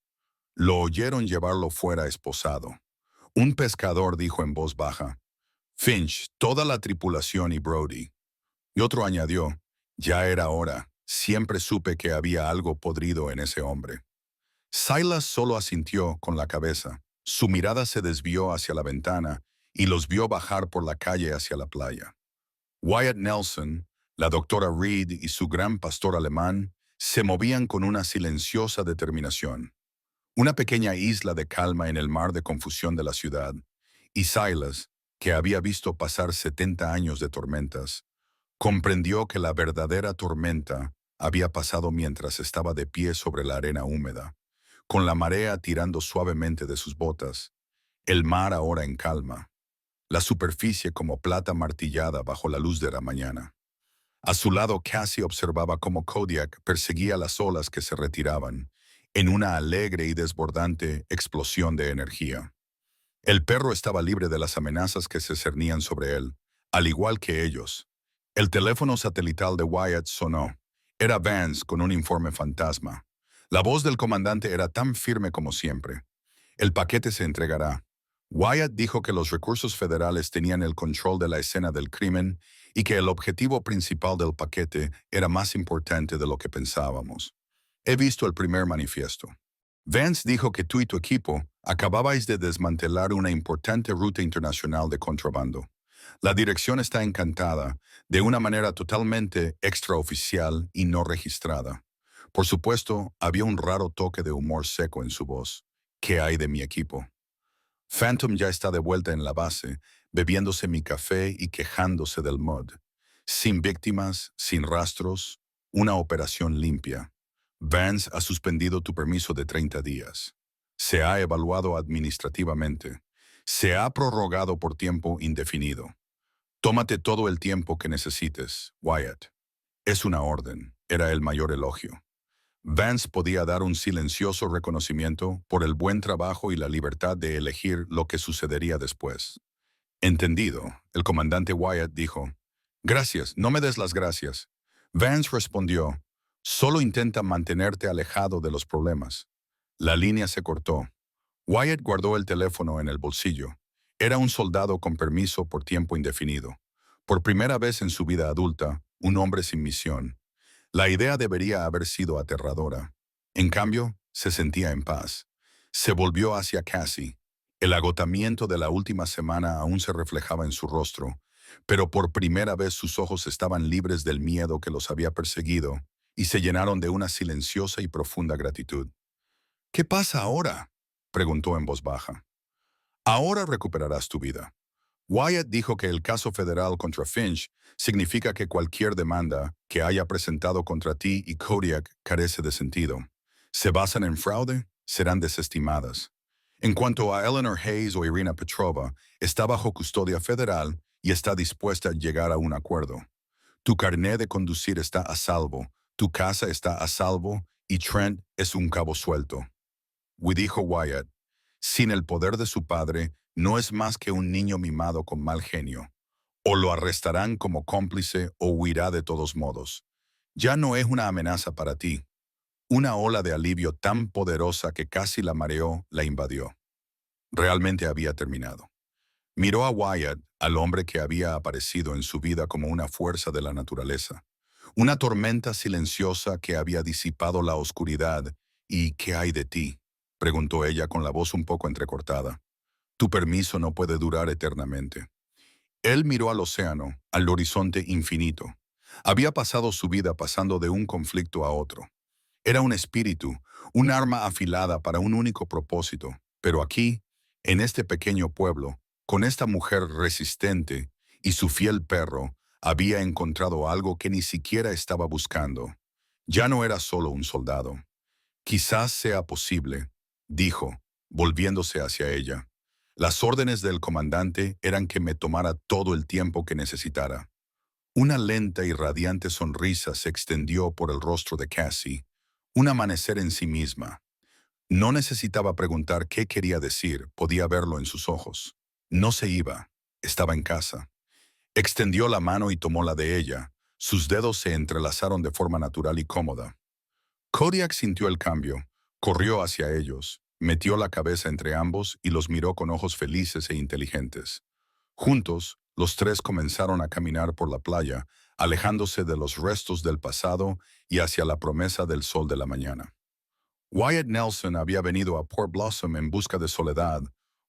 Lo oyeron llevarlo fuera esposado. Un pescador dijo en voz baja, Finch, toda la tripulación y Brody. Y otro añadió, ya era hora, siempre supe que había algo podrido en ese hombre. Silas solo asintió con la cabeza. Su mirada se desvió hacia la ventana y los vio bajar por la calle hacia la playa. Wyatt Nelson, la doctora Reed y su gran pastor alemán se movían con una silenciosa determinación. Una pequeña isla de calma en el mar de confusión de la ciudad, y Silas, que había visto pasar 70 años de tormentas, comprendió que la verdadera tormenta había pasado mientras estaba de pie sobre la arena húmeda, con la marea tirando suavemente de sus botas, el mar ahora en calma, la superficie como plata martillada bajo la luz de la mañana. A su lado Cassie observaba cómo Kodiak perseguía las olas que se retiraban, en una alegre y desbordante explosión de energía. El perro estaba libre de las amenazas que se cernían sobre él, al igual que ellos. El teléfono satelital de Wyatt sonó. Era Vance con un informe fantasma. La voz del comandante era tan firme como siempre. El paquete se entregará. Wyatt dijo que los recursos federales tenían el control de la escena del crimen y que el objetivo principal del paquete era más importante de lo que pensábamos. He visto el primer manifiesto. Vance dijo que tú y tu equipo acababais de desmantelar una importante ruta internacional de contrabando. La dirección está encantada, de una manera totalmente extraoficial y no registrada. Por supuesto, había un raro toque de humor seco en su voz. ¿Qué hay de mi equipo? Phantom ya está de vuelta en la base, bebiéndose mi café y quejándose del mud. Sin víctimas, sin rastros, una operación limpia. Vance ha suspendido tu permiso de 30 días. Se ha evaluado administrativamente. Se ha prorrogado por tiempo indefinido. Tómate todo el tiempo que necesites, Wyatt. Es una orden, era el mayor elogio. Vance podía dar un silencioso reconocimiento por el buen trabajo y la libertad de elegir lo que sucedería después. Entendido, el comandante Wyatt dijo, Gracias, no me des las gracias. Vance respondió, Solo intenta mantenerte alejado de los problemas. La línea se cortó. Wyatt guardó el teléfono en el bolsillo. Era un soldado con permiso por tiempo indefinido. Por primera vez en su vida adulta, un hombre sin misión. La idea debería haber sido aterradora. En cambio, se sentía en paz. Se volvió hacia Cassie. El agotamiento de la última semana aún se reflejaba en su rostro, Pero por primera vez sus ojos estaban libres del miedo que los había perseguido y se llenaron de una silenciosa y profunda gratitud. ¿Qué pasa ahora?, preguntó en voz baja. Ahora recuperarás tu vida. Wyatt dijo que el caso federal contra Finch significa que cualquier demanda que haya presentado contra ti y Kodiak carece de sentido. Se basan en fraude, serán desestimadas. En cuanto a Eleanor Hayes o Irina Petrova, está bajo custodia federal y está dispuesta a llegar a un acuerdo. Tu carné de conducir está a salvo, tu casa está a salvo y Trent es un cabo suelto. Dijo Wyatt, sin el poder de su padre, no es más que un niño mimado con mal genio. O lo arrestarán como cómplice o huirá de todos modos. Ya no es una amenaza para ti. Una ola de alivio tan poderosa que casi la mareó la invadió. Realmente había terminado. Miró a Wyatt, al hombre que había aparecido en su vida como una fuerza de la naturaleza. Una tormenta silenciosa que había disipado la oscuridad. ¿Y qué hay de ti?, preguntó ella con la voz un poco entrecortada. Tu permiso no puede durar eternamente. Él miró al océano, al horizonte infinito. Había pasado su vida pasando de un conflicto a otro. Era un espíritu, un arma afilada para un único propósito. Pero aquí, en este pequeño pueblo, con esta mujer resistente y su fiel perro, había encontrado algo que ni siquiera estaba buscando. Ya no era solo un soldado. Quizás sea posible, dijo, volviéndose hacia ella. Las órdenes del comandante eran que me tomara todo el tiempo que necesitara. Una lenta y radiante sonrisa se extendió por el rostro de Cassie, un amanecer en sí misma. No necesitaba preguntar qué quería decir, podía verlo en sus ojos. No se iba, estaba en casa. Extendió la mano y tomó la de ella. Sus dedos se entrelazaron de forma natural y cómoda. Kodiak sintió el cambio, corrió hacia ellos, metió la cabeza entre ambos y los miró con ojos felices e inteligentes. Juntos, los tres comenzaron a caminar por la playa, alejándose de los restos del pasado y hacia la promesa del sol de la mañana. Wyatt Nelson había venido a Port Blossom en busca de soledad,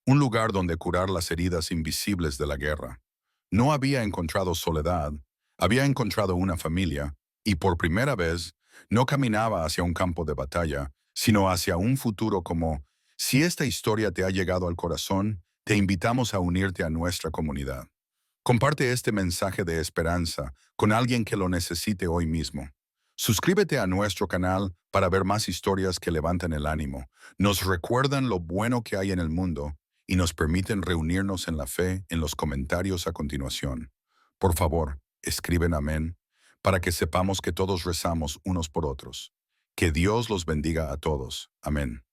un lugar donde curar las heridas invisibles de la guerra. No había encontrado soledad, había encontrado una familia, y por primera vez, no caminaba hacia un campo de batalla, sino hacia un futuro como, si esta historia te ha llegado al corazón, te invitamos a unirte a nuestra comunidad. Comparte este mensaje de esperanza con alguien que lo necesite hoy mismo. Suscríbete a nuestro canal para ver más historias que levantan el ánimo, nos recuerdan lo bueno que hay en el mundo y nos permiten reunirnos en la fe en los comentarios a continuación. Por favor, escriben amén para que sepamos que todos rezamos unos por otros. Que Dios los bendiga a todos. Amén.